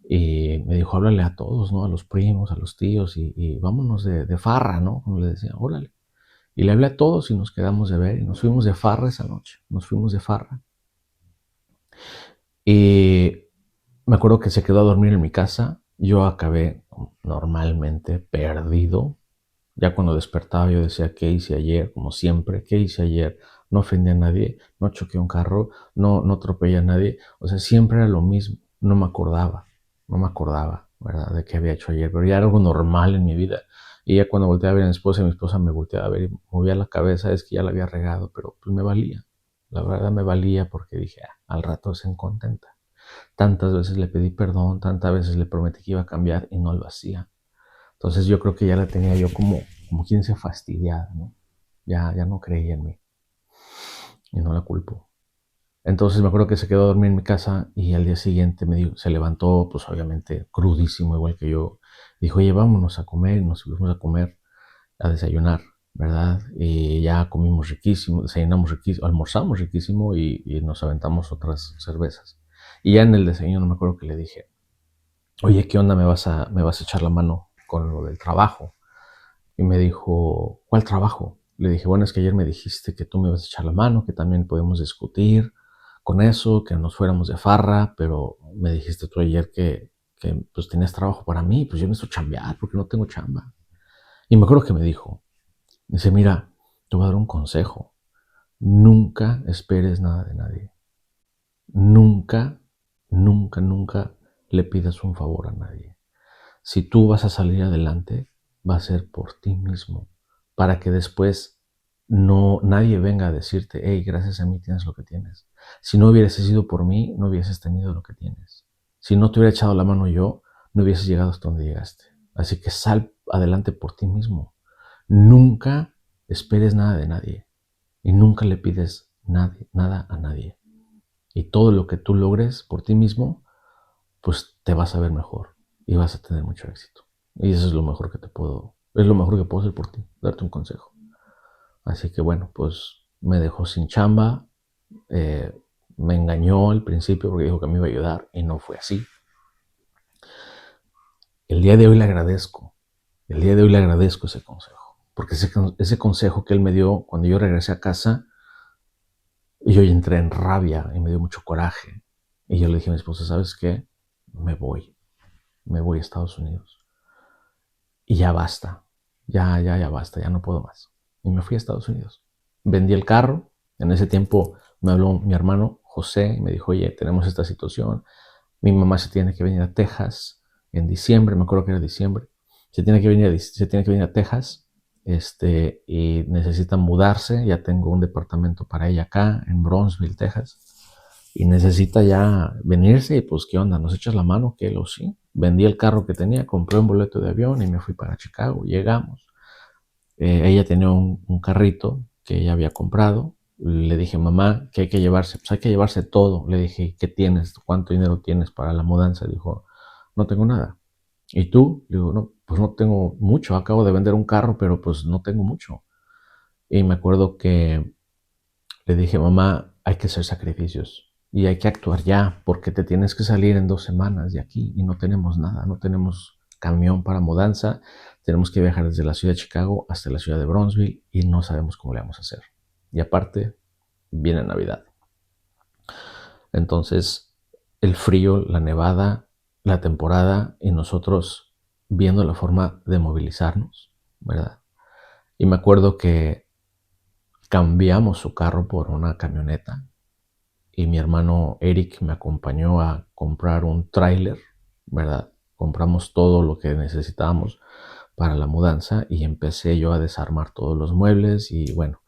Y me dijo, háblale a todos, ¿no? A los primos, a los tíos, y vámonos de farra, ¿no? Como le decía, órale. Y le hablé a todos y nos quedamos de ver, y nos fuimos de farra esa noche, nos fuimos de farra. Y me acuerdo que se quedó a dormir en mi casa, yo acabé normalmente perdido. Ya cuando despertaba yo decía, ¿qué hice ayer? Como siempre, ¿qué hice ayer? No ofendí a nadie, no choqué un carro, no atropellé a nadie. O sea, siempre era lo mismo. No me acordaba, ¿verdad? De qué había hecho ayer, pero ya era algo normal en mi vida. Y ya cuando volteé a ver a mi esposa me volteaba a ver y movía la cabeza, es que ya la había regado, pero pues me valía. La verdad me valía porque dije, al rato se contenta. Tantas veces le pedí perdón, tantas veces le prometí que iba a cambiar y no lo hacía. Entonces yo creo que ya la tenía yo como quien se fastidiada, ¿no? Ya no creía en mí y no la culpo. Entonces me acuerdo que se quedó a dormir en mi casa y al día siguiente se levantó, pues obviamente crudísimo, igual que yo. Dijo, oye, vámonos a comer, y nos fuimos a comer, a desayunar, ¿verdad? Y ya comimos riquísimo, desayunamos riquísimo, almorzamos riquísimo y nos aventamos otras cervezas. Y ya en el desayuno me acuerdo que le dije, oye, ¿qué onda? ¿Me vas a echar la mano con lo del trabajo? Y me dijo, ¿cuál trabajo? Le dije, bueno, es que ayer me dijiste que tú me ibas a echar la mano, que también podemos discutir con eso, que nos fuéramos de farra, pero me dijiste tú ayer que pues tenías trabajo para mí, pues yo necesito chambear porque no tengo chamba. Y me acuerdo que me dice, mira, te voy a dar un consejo. Nunca esperes nada de nadie. Nunca, nunca le pidas un favor a nadie. Si tú vas a salir adelante, va a ser por ti mismo, para que después nadie venga a decirte, hey, gracias a mí tienes lo que tienes. Si no hubieses sido por mí, no hubieses tenido lo que tienes. Si no te hubiera echado la mano yo, no hubieses llegado hasta donde llegaste. Así que sal adelante por ti mismo. Nunca esperes nada de nadie y nunca le pides nada a nadie. Y todo lo que tú logres por ti mismo, pues te vas a ver mejor y vas a tener mucho éxito. Y eso es lo mejor es lo mejor que puedo hacer por ti, darte un consejo. Así que bueno, pues me dejó sin chamba, eh, me engañó al principio porque dijo que me iba a ayudar y no fue así. El día de hoy le agradezco ese consejo, porque ese consejo que él me dio cuando yo regresé a casa, yo entré en rabia y me dio mucho coraje. Y yo le dije a mi esposa, ¿sabes qué? Me voy a Estados Unidos. Y ya basta, ya basta, ya no puedo más. Y me fui a Estados Unidos. Vendí el carro, en ese tiempo me habló mi hermano José y me dijo, oye, tenemos esta situación, mi mamá se tiene que venir a Texas en diciembre, me acuerdo que era diciembre, se tiene que venir a Texas, y necesita mudarse, ya tengo un departamento para ella acá en Brownsville, Texas, y necesita ya venirse y pues qué onda, nos echas la mano, que lo sí. Vendí el carro que tenía, compré un boleto de avión y me fui para Chicago, llegamos. ella tenía un carrito que ella había comprado. Le dije, mamá, ¿qué hay que llevarse? Pues hay que llevarse todo. Le dije, ¿qué tienes? ¿Cuánto dinero tienes para la mudanza? Dijo, no tengo nada. ¿Y tú? Le digo, no, pues no tengo mucho. Acabo de vender un carro, pero pues no tengo mucho. Y me acuerdo que le dije, mamá, hay que hacer sacrificios y hay que actuar ya, porque te tienes que salir en 2 semanas de aquí y no tenemos nada, no tenemos camión para mudanza, tenemos que viajar desde la ciudad de Chicago hasta la ciudad de Bronzeville y no sabemos cómo le vamos a hacer. Y aparte, viene Navidad. Entonces, el frío, la nevada, la temporada y nosotros viendo la forma de movilizarnos, ¿verdad? Y me acuerdo que cambiamos su carro por una camioneta y mi hermano Eric me acompañó a comprar un tráiler, ¿verdad? Compramos todo lo que necesitábamos para la mudanza y empecé yo a desarmar todos los muebles y bueno,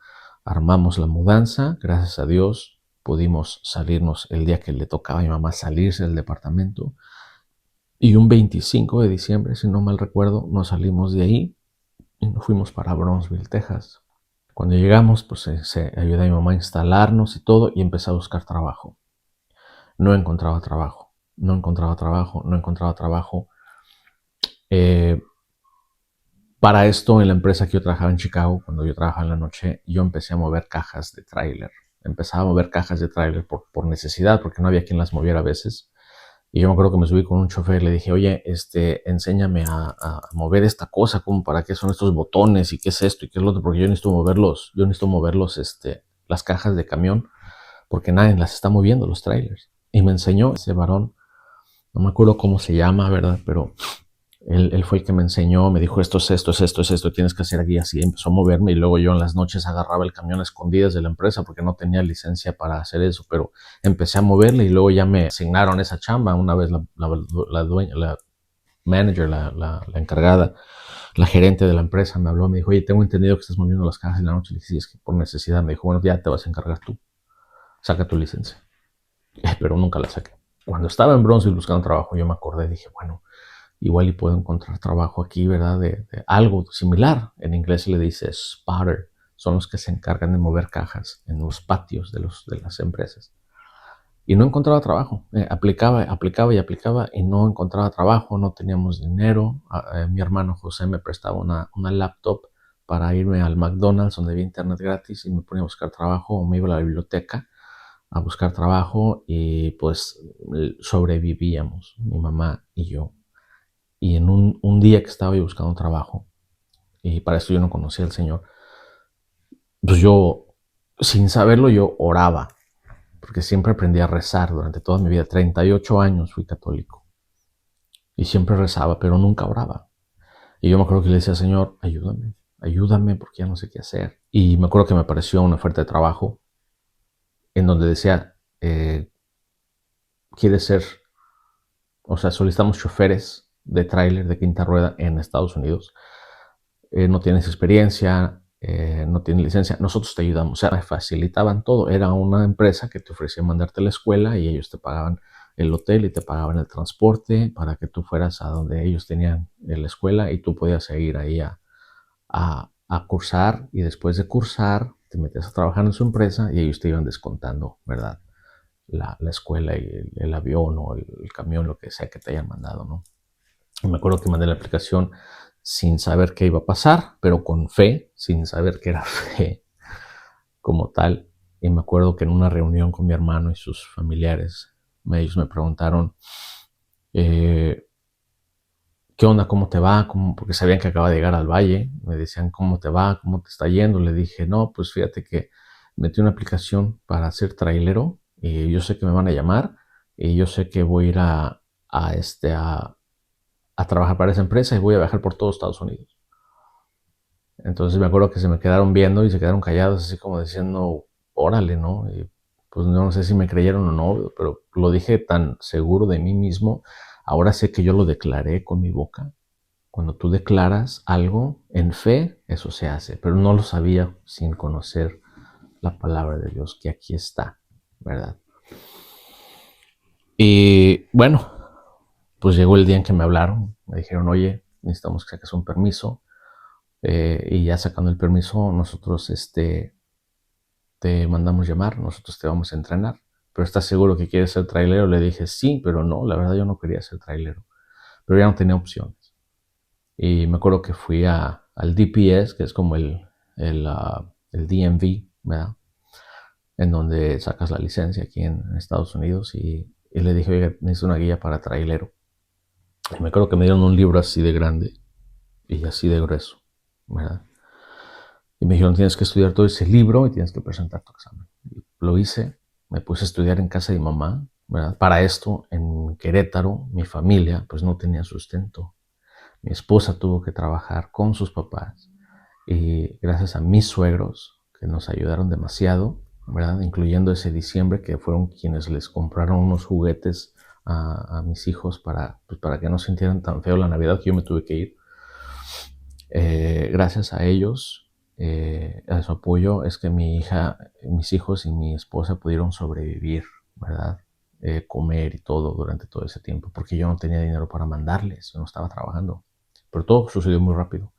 armamos la mudanza, gracias a Dios pudimos salirnos el día que le tocaba a mi mamá salirse del departamento y un 25 de diciembre, si no mal recuerdo, nos salimos de ahí y nos fuimos para Brownsville, Texas. Cuando llegamos, pues se ayudó a mi mamá a instalarnos y todo y empecé a buscar trabajo. No encontraba trabajo, no encontraba trabajo, no encontraba trabajo. Eh, para esto, en la empresa que yo trabajaba en Chicago, cuando yo trabajaba en la noche, yo empecé a mover cajas de tráiler. Empezaba a mover cajas de tráiler por necesidad, porque no había quien las moviera a veces. Y yo me acuerdo que me subí con un chofer y le dije, oye, enséñame a mover esta cosa, como para qué son estos botones y qué es esto y qué es lo otro, porque yo necesito moverlos, las cajas de camión, porque nadie las está moviendo, los trailers. Y me enseñó ese varón. No me acuerdo cómo se llama, ¿verdad? Pero él fue el que me enseñó, me dijo, esto es esto, es esto, es esto, tienes que hacer aquí así. Empezó a moverme y luego yo en las noches agarraba el camión a escondidas de la empresa porque no tenía licencia para hacer eso, pero empecé a moverle y luego ya me asignaron esa chamba. Una vez la dueña, la manager, la encargada, la gerente de la empresa me habló, me dijo, oye, tengo entendido que estás moviendo las cajas en la noche. Le dije, sí, es que por necesidad. Me dijo, bueno, ya te vas a encargar tú, saca tu licencia. Pero nunca la saqué. Cuando estaba en Bronzeville buscando trabajo, yo me acordé, dije, bueno, igual y puedo encontrar trabajo aquí, ¿verdad? De algo similar. En inglés se le dice spotter. Son los que se encargan de mover cajas en los patios de las empresas. Y no encontraba trabajo. Aplicaba y aplicaba y no encontraba trabajo, no teníamos dinero. Mi hermano José me prestaba una laptop para irme al McDonald's donde había internet gratis y me ponía a buscar trabajo o me iba a la biblioteca a buscar trabajo y pues sobrevivíamos, mi mamá y yo. Y en un día que estaba yo buscando trabajo, y para eso yo no conocía al Señor, pues yo, sin saberlo, yo oraba, porque siempre aprendí a rezar durante toda mi vida. 38 años fui católico y siempre rezaba, pero nunca oraba. Y yo me acuerdo que le decía, Señor, ayúdame, ayúdame porque ya no sé qué hacer. Y me acuerdo que me apareció una oferta de trabajo en donde decía, ¿quieres ser, o sea, solicitamos choferes de tráiler de quinta rueda en Estados Unidos? No tienes experiencia, no tienes licencia, nosotros te ayudamos. O sea, me facilitaban todo. Era una empresa que te ofrecía mandarte a la escuela y ellos te pagaban el hotel y te pagaban el transporte para que tú fueras a donde ellos tenían la escuela y tú podías ir ahí a cursar y después de cursar te metías a trabajar en su empresa y ellos te iban descontando, ¿verdad? La escuela y el avión o el camión, lo que sea que te hayan mandado, ¿no? Y me acuerdo que mandé la aplicación sin saber qué iba a pasar, pero con fe, sin saber qué era fe como tal. Y me acuerdo que en una reunión con mi hermano y sus familiares, ellos me preguntaron, eh, ¿qué onda? ¿Cómo te va? Porque sabían que acaba de llegar al valle. Me decían, ¿cómo te va? ¿Cómo te está yendo? Le dije, no, pues fíjate que metí una aplicación para ser trailero y yo sé que me van a llamar y yo sé que voy a ir a trabajar para esa empresa y voy a viajar por todo Estados Unidos. Entonces me acuerdo que se me quedaron viendo y se quedaron callados, así como diciendo, órale, ¿no? Y pues no sé si me creyeron o no, pero lo dije tan seguro de mí mismo. Ahora sé que yo lo declaré con mi boca. Cuando tú declaras algo en fe, eso se hace, pero no lo sabía sin conocer la palabra de Dios, que aquí está, ¿verdad? Y bueno, pues llegó el día en que me hablaron, me dijeron, oye, necesitamos que saques un permiso y ya sacando el permiso, nosotros te mandamos llamar, nosotros te vamos a entrenar. ¿Pero estás seguro que quieres ser trailero? Le dije, sí, pero no, la verdad yo no quería ser trailero. Pero ya no tenía opciones. Y me acuerdo que fui al DPS, que es como el DMV, ¿verdad? En donde sacas la licencia aquí en Estados Unidos. Y le dije, oiga, necesito una guía para trailero. Y me acuerdo que me dieron un libro así de grande y así de grueso, ¿verdad? Y me dijeron, tienes que estudiar todo ese libro y tienes que presentar tu examen. Y lo hice, me puse a estudiar en casa de mi mamá, ¿verdad? Para esto, en Querétaro, mi familia pues no tenía sustento. Mi esposa tuvo que trabajar con sus papás y gracias a mis suegros que nos ayudaron demasiado, ¿verdad? Incluyendo ese diciembre que fueron quienes les compraron unos juguetes a mis hijos pues para que no sintieran tan feo la Navidad que yo me tuve que ir. Gracias a ellos, a su apoyo, es que mi hija, mis hijos y mi esposa pudieron sobrevivir, ¿verdad? Comer y todo durante todo ese tiempo, porque yo no tenía dinero para mandarles, yo no estaba trabajando. Pero todo sucedió muy rápido.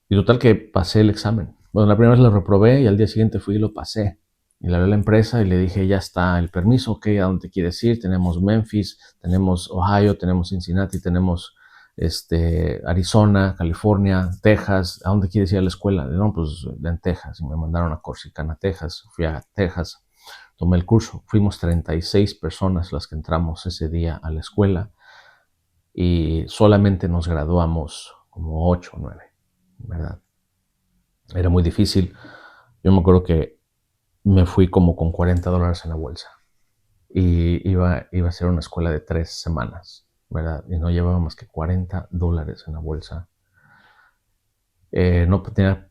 Y total que pasé el examen. Bueno, la primera vez lo reprobé y al día siguiente fui y lo pasé. Y le hablé a la empresa y le dije, ya está el permiso, ok, ¿a dónde quieres ir? Tenemos Memphis, tenemos Ohio, tenemos Cincinnati, tenemos Arizona, California, Texas. ¿A dónde quieres ir a la escuela? No, pues en Texas. Y me mandaron a Corsicana, Texas. Fui a Texas, tomé el curso. Fuimos 36 personas las que entramos ese día a la escuela y solamente nos graduamos como 8 o 9, ¿verdad? Era muy difícil. Yo me acuerdo que me fui como con $40 en la bolsa y iba a ser una escuela de 3 semanas, ¿verdad? Y no llevaba más que $40 en la bolsa. No tenía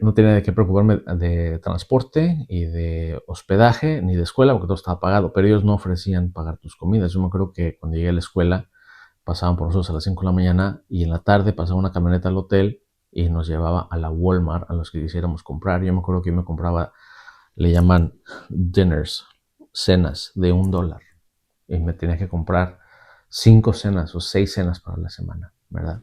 no tenía de qué preocuparme de transporte y de hospedaje ni de escuela porque todo estaba pagado, pero ellos no ofrecían pagar tus comidas. Yo me acuerdo que cuando llegué a la escuela pasaban por nosotros a las 5 de la mañana y en la tarde pasaba una camioneta al hotel y nos llevaba a la Walmart a los que quisiéramos comprar. Yo me acuerdo que yo me compraba, le llaman dinners, cenas de $1 y me tenía que comprar 5 cenas o 6 cenas para la semana, ¿verdad?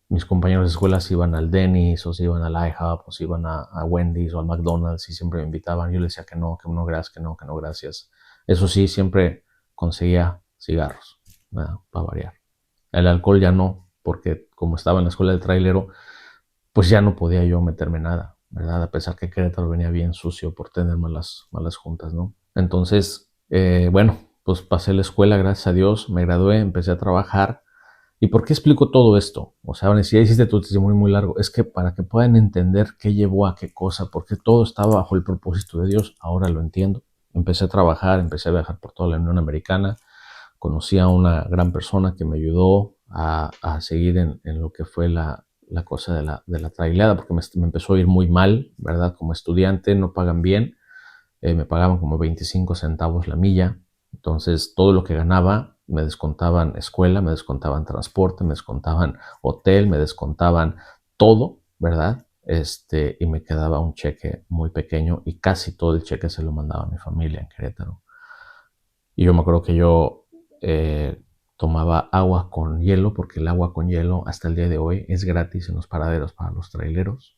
Mis compañeros de escuela se iban al Denny's o se iban al IHOP o se iban a Wendy's o al McDonald's y siempre me invitaban. Yo les decía que no gracias, que no gracias. Eso sí, siempre conseguía cigarros, ¿verdad? Para variar. El alcohol ya no, porque como estaba en la escuela del trailero, pues ya no podía yo meterme nada, ¿verdad? A pesar que Querétaro venía bien sucio por tener malas juntas, ¿no? Entonces, bueno, pues pasé la escuela, gracias a Dios, me gradué, empecé a trabajar. ¿Y por qué explico todo esto? O sea, si ya hiciste tu testimonio muy largo, es que para que puedan entender qué llevó a qué cosa, porque todo estaba bajo el propósito de Dios, ahora lo entiendo. Empecé a trabajar, empecé a viajar por toda la Unión Americana, conocí a una gran persona que me ayudó a seguir en lo que fue la cosa de la traileada, porque me empezó a ir muy mal, ¿verdad? Como estudiante no pagan bien, me pagaban como 25 centavos la milla, entonces todo lo que ganaba me descontaban escuela, me descontaban transporte, me descontaban hotel, me descontaban todo, ¿verdad? Y me quedaba un cheque muy pequeño y casi todo el cheque se lo mandaba a mi familia en Querétaro. Y yo me acuerdo que yo tomaba agua con hielo, porque el agua con hielo hasta el día de hoy es gratis en los paraderos para los traileros.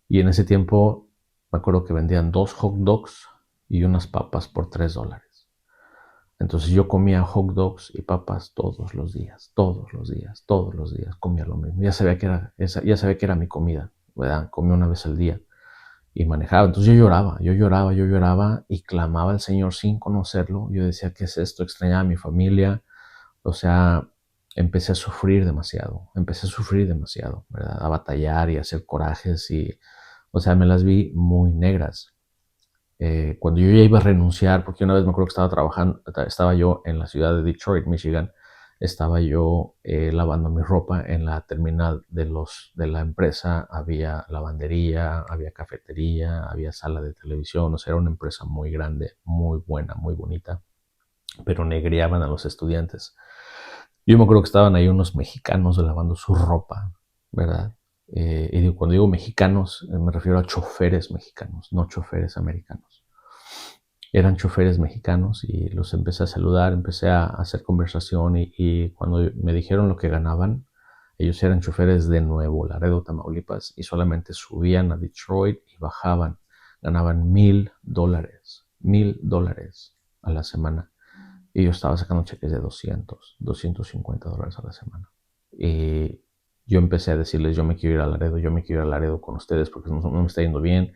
Y en ese tiempo me acuerdo que vendían 2 hot dogs y unas papas por $3. Entonces yo comía hot dogs y papas todos los días, todos los días, todos los días comía lo mismo. Ya sabía que era mi comida, ¿verdad? Comía una vez al día y manejaba. Entonces yo lloraba y clamaba al Señor sin conocerlo. Yo decía, ¿qué es esto? Extrañaba a mi familia. O sea, empecé a sufrir demasiado, ¿verdad? A batallar y a hacer corajes o sea, me las vi muy negras. Cuando yo ya iba a renunciar, porque una vez me acuerdo que estaba trabajando, estaba yo en la ciudad de Detroit, Michigan, estaba yo lavando mi ropa en la terminal de la empresa, había lavandería, había cafetería, había sala de televisión, o sea, era una empresa muy grande, muy buena, muy bonita, pero negreaban a los estudiantes. Yo me acuerdo que estaban ahí unos mexicanos lavando su ropa, ¿verdad? Y cuando digo mexicanos, me refiero a choferes mexicanos, no choferes americanos. Eran choferes mexicanos y los empecé a saludar, empecé a hacer conversación y cuando me dijeron lo que ganaban, Ellos eran choferes de Nuevo Laredo, Tamaulipas, y solamente subían a Detroit y bajaban. Ganaban $1,000, $1,000 a la semana. Y yo estaba sacando cheques de $250 a la semana. Y yo empecé a decirles, yo me quiero ir a Laredo, yo me quiero ir a Laredo con ustedes porque no me está yendo bien.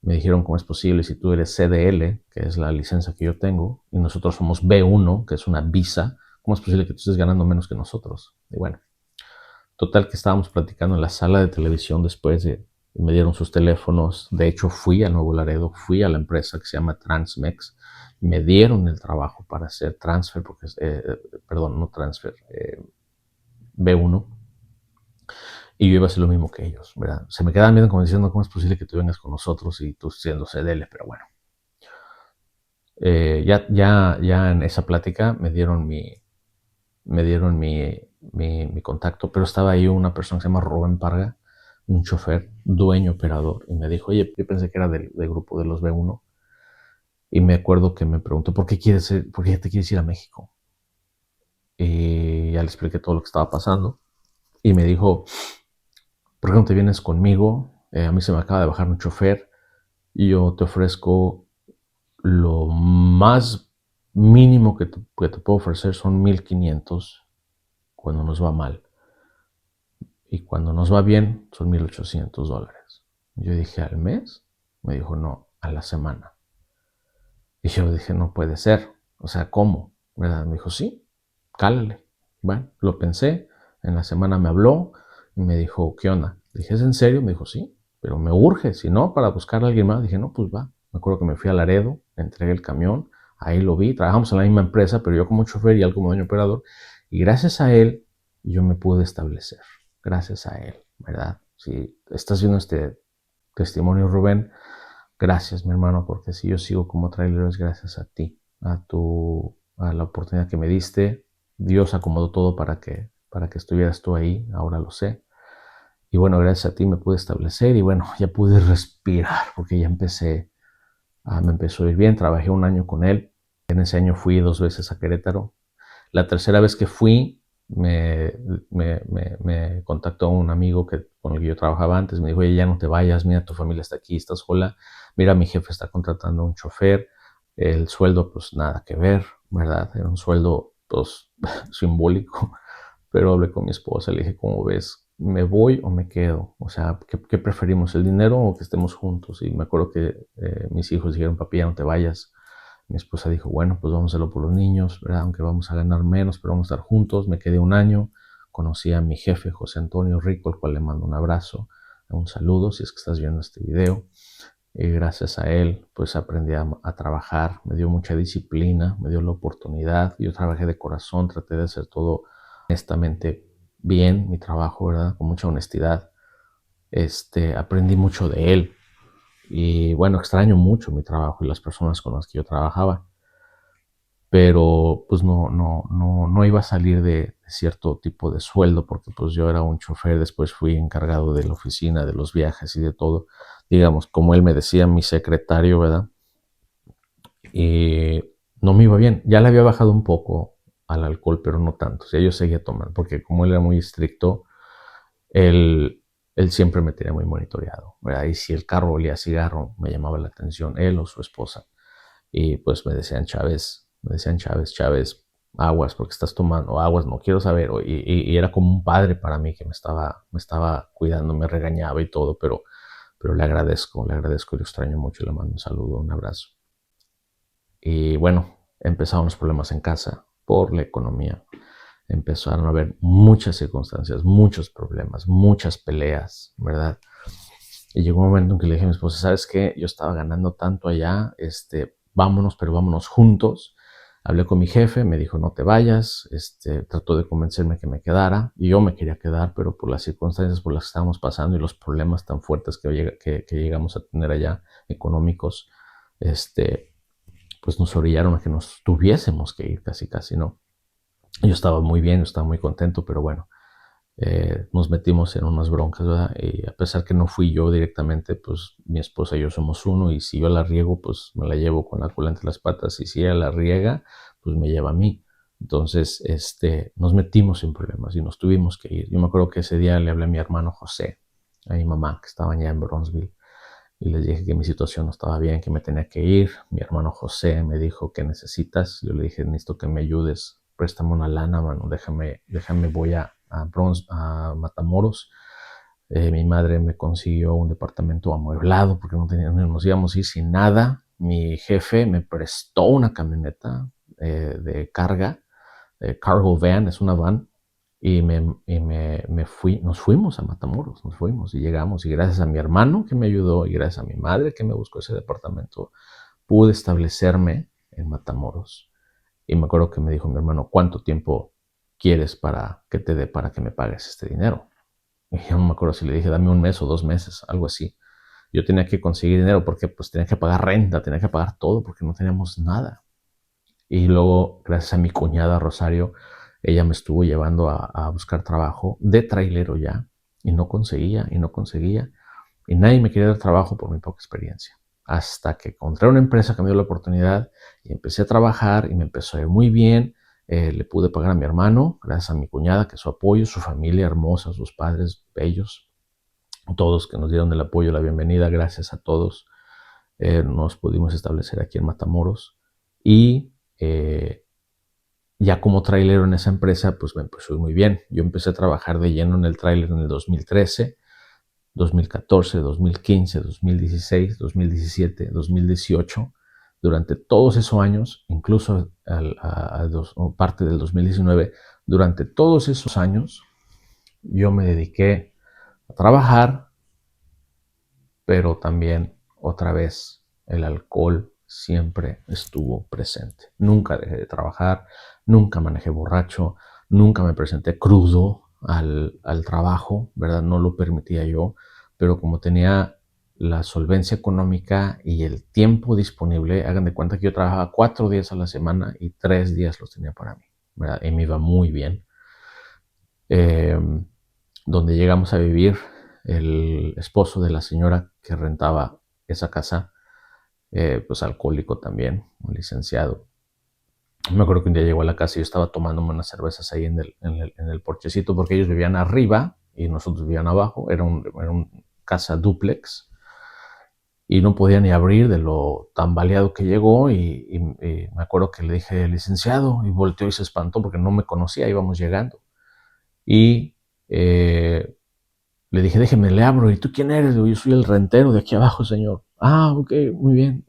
Me dijeron, ¿cómo es posible si tú eres CDL, que es la licencia que yo tengo, y nosotros somos B1, que es una visa? ¿Cómo es posible que tú estés ganando menos que nosotros? Y bueno, total que estábamos platicando en la sala de televisión después de... Me dieron sus teléfonos. De hecho, fui a Nuevo Laredo, fui a la empresa que se llama Transmex. Me dieron el trabajo para hacer transfer, porque, perdón, no transfer, B1. Y yo iba a hacer lo mismo que ellos, ¿verdad? Se me quedaban viendo como diciendo, ¿cómo es posible que tú vengas con nosotros y tú siendo CDL? Pero bueno, ya en esa plática me dieron mi contacto, pero estaba ahí una persona que se llama Rubén Parga, un chofer, dueño, operador, y me dijo, oye, yo pensé que era del grupo de los B1, y me acuerdo que me preguntó, ¿por qué ya te quieres ir a México? Y ya le expliqué todo lo que estaba pasando, y me dijo, ¿por qué no te vienes conmigo? A mí se me acaba de bajar un chofer, y yo te ofrezco lo más mínimo que te puedo ofrecer son 1,500 cuando nos va mal. Y cuando nos va bien son $1,800. Yo dije, ¿al mes? Me dijo, no, a la semana. Y yo dije, no puede ser. O sea, ¿cómo? ¿Verdad? Me dijo, sí, cálale. Bueno, lo pensé. En la semana me habló y me dijo, ¿qué onda? Dije, ¿es en serio? Me dijo, sí, pero me urge. Si no, para buscar a alguien más. Dije, no, pues va. Me acuerdo que me fui a Laredo, entregué el camión. Ahí lo vi. Trabajamos en la misma empresa, pero yo como chofer y él como dueño operador. Y gracias a él, yo me pude establecer. Gracias a él, ¿verdad? Si estás viendo este testimonio, Rubén, gracias, mi hermano, porque si yo sigo como trailer es gracias a ti, a la oportunidad que me diste. Dios acomodó todo para que estuvieras tú ahí, ahora lo sé. Y bueno, gracias a ti me pude establecer y bueno, ya pude respirar porque ya me empezó a ir bien. Trabajé un año con él. En ese año fui 2 veces a Querétaro. La tercera vez que fui, me contactó un amigo con el que yo trabajaba antes. Me dijo, oye, ya no te vayas, mira, tu familia está aquí, estás sola. Mira, mi jefe está contratando a un chofer. El sueldo, pues nada que ver, ¿verdad? Era un sueldo, pues, simbólico. Pero hablé con mi esposa, le dije, ¿cómo ves? ¿Me voy o me quedo? O sea, ¿qué preferimos? ¿El dinero o que estemos juntos? Y me acuerdo que mis hijos dijeron, papi, ya no te vayas. Mi esposa dijo, bueno, pues vamos a hacerlo por los niños, ¿verdad? Aunque vamos a ganar menos, pero vamos a estar juntos. Me quedé un año, conocí a mi jefe, José Antonio Rico, al cual le mando un abrazo, un saludo si es que estás viendo este video. Y gracias a él, pues aprendí a trabajar, me dio mucha disciplina, me dio la oportunidad. Yo trabajé de corazón, traté de hacer todo honestamente bien, mi trabajo, ¿verdad? Con mucha honestidad. Aprendí mucho de él. Y bueno, extraño mucho mi trabajo y las personas con las que yo trabajaba, pero pues no iba a salir de cierto tipo de sueldo porque pues yo era un chofer, después fui encargado de la oficina, de los viajes y de todo, digamos, como él me decía, mi secretario, ¿verdad? Y no me iba bien, ya le había bajado un poco al alcohol, pero no tanto, o sea, yo seguía tomando, porque como él era muy estricto, él siempre me tenía muy monitoreado, ¿verdad? Y si el carro olía a cigarro, me llamaba la atención, él o su esposa. Y pues me decían, Chávez, aguas, porque estás tomando, aguas, no quiero saber. Y era como un padre para mí que me estaba cuidando, me regañaba y todo, pero le agradezco y lo extraño mucho, le mando un saludo, un abrazo. Y bueno, empezaron los problemas en casa por la economía. Empezaron a haber muchas circunstancias, muchos problemas, muchas peleas, ¿verdad? Y llegó un momento en que le dije a mi esposa, ¿sabes qué? Yo estaba ganando tanto allá, vámonos, pero vámonos juntos. Hablé con mi jefe, me dijo, no te vayas, trató de convencerme que me quedara, y yo me quería quedar, pero por las circunstancias por las que estábamos pasando y los problemas tan fuertes que llegamos a tener allá, económicos, pues nos orillaron a que nos tuviésemos que ir casi, casi, ¿no? Yo estaba muy bien, yo estaba muy contento, pero bueno, nos metimos en unas broncas, ¿verdad? Y a pesar que no fui yo directamente, pues mi esposa y yo somos uno, y si yo la riego, pues me la llevo con la cola entre las patas, y si ella la riega, pues me lleva a mí. Entonces, nos metimos en problemas y nos tuvimos que ir. Yo me acuerdo que ese día le hablé a mi hermano José, a mi mamá, que estaba ya en Bronzeville, y les dije que mi situación no estaba bien, que me tenía que ir. Mi hermano José me dijo, ¿qué necesitas? Yo le dije, necesito que me ayudes, préstame una lana, mano, déjame, voy a Matamoros. Mi madre me consiguió un departamento amueblado porque nos íbamos a ir sin nada. Mi jefe me prestó una camioneta de carga, cargo van, es una van, y nos fuimos a Matamoros, nos fuimos y llegamos. Y gracias a mi hermano que me ayudó y gracias a mi madre que me buscó ese departamento, pude establecerme en Matamoros. Y me acuerdo que me dijo mi hermano, ¿cuánto tiempo quieres para que te dé para que me pagues este dinero? Y yo no me acuerdo si le dije, dame un mes o 2 meses, algo así. Yo tenía que conseguir dinero porque pues tenía que pagar renta, tenía que pagar todo porque no teníamos nada. Y luego, gracias a mi cuñada Rosario, ella me estuvo llevando a buscar trabajo de trailero ya. Y no conseguía, y no conseguía. Y nadie me quería dar trabajo por mi poca experiencia. Hasta que encontré una empresa que me dio la oportunidad y empecé a trabajar y me empezó a ir muy bien. Le pude pagar a mi hermano, gracias a mi cuñada, que su apoyo, su familia hermosa, sus padres bellos, todos que nos dieron el apoyo, la bienvenida, gracias a todos. Nos pudimos establecer aquí en Matamoros y ya como trailero en esa empresa, pues me empezó muy bien. Yo empecé a trabajar de lleno en el trailer en el 2013, 2014, 2015, 2016, 2017, 2018. Durante todos esos años, incluso parte del 2019, durante todos esos años, yo me dediqué a trabajar, pero también otra vez el alcohol siempre estuvo presente. Nunca dejé de trabajar, nunca manejé borracho, nunca me presenté crudo al trabajo, ¿verdad? No lo permitía yo, pero como tenía la solvencia económica y el tiempo disponible, hagan de cuenta que yo trabajaba 4 días a la semana y 3 días los tenía para mí, ¿verdad? Y me iba muy bien. Eh, donde llegamos a vivir, el esposo de la señora que rentaba esa casa, pues alcohólico también, un licenciado. Me acuerdo que un día llegó a la casa y yo estaba tomándome unas cervezas ahí en el porchecito porque ellos vivían arriba y nosotros vivían abajo. Era un casa dúplex y no podía ni abrir de lo tambaleado que llegó y me acuerdo que le dije, licenciado, y volteó y se espantó porque no me conocía, íbamos llegando. Y le dije, déjeme, le abro. ¿Y tú quién eres? Yo soy el rentero de aquí abajo, señor. Ah, ok, muy bien.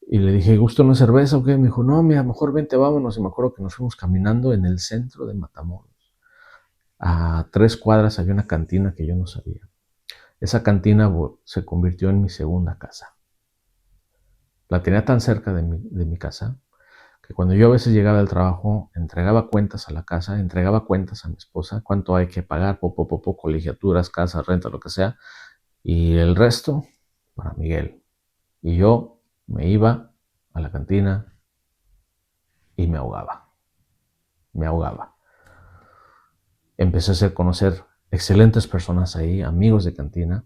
Y le dije, ¿gusta una cerveza o qué? Me dijo, no, mira, mejor vente, vámonos. Y me acuerdo que nos fuimos caminando en el centro de Matamoros. A 3 cuadras había una cantina que yo no sabía. Esa cantina se convirtió en mi segunda casa. La tenía tan cerca de mi casa que cuando yo a veces llegaba del trabajo, entregaba cuentas a la casa, entregaba cuentas a mi esposa, cuánto hay que pagar, colegiaturas, casa, renta, lo que sea, y el resto para Miguel. Y yo me iba a la cantina y me ahogaba, me ahogaba. Empecé a hacer conocer excelentes personas ahí, amigos de cantina,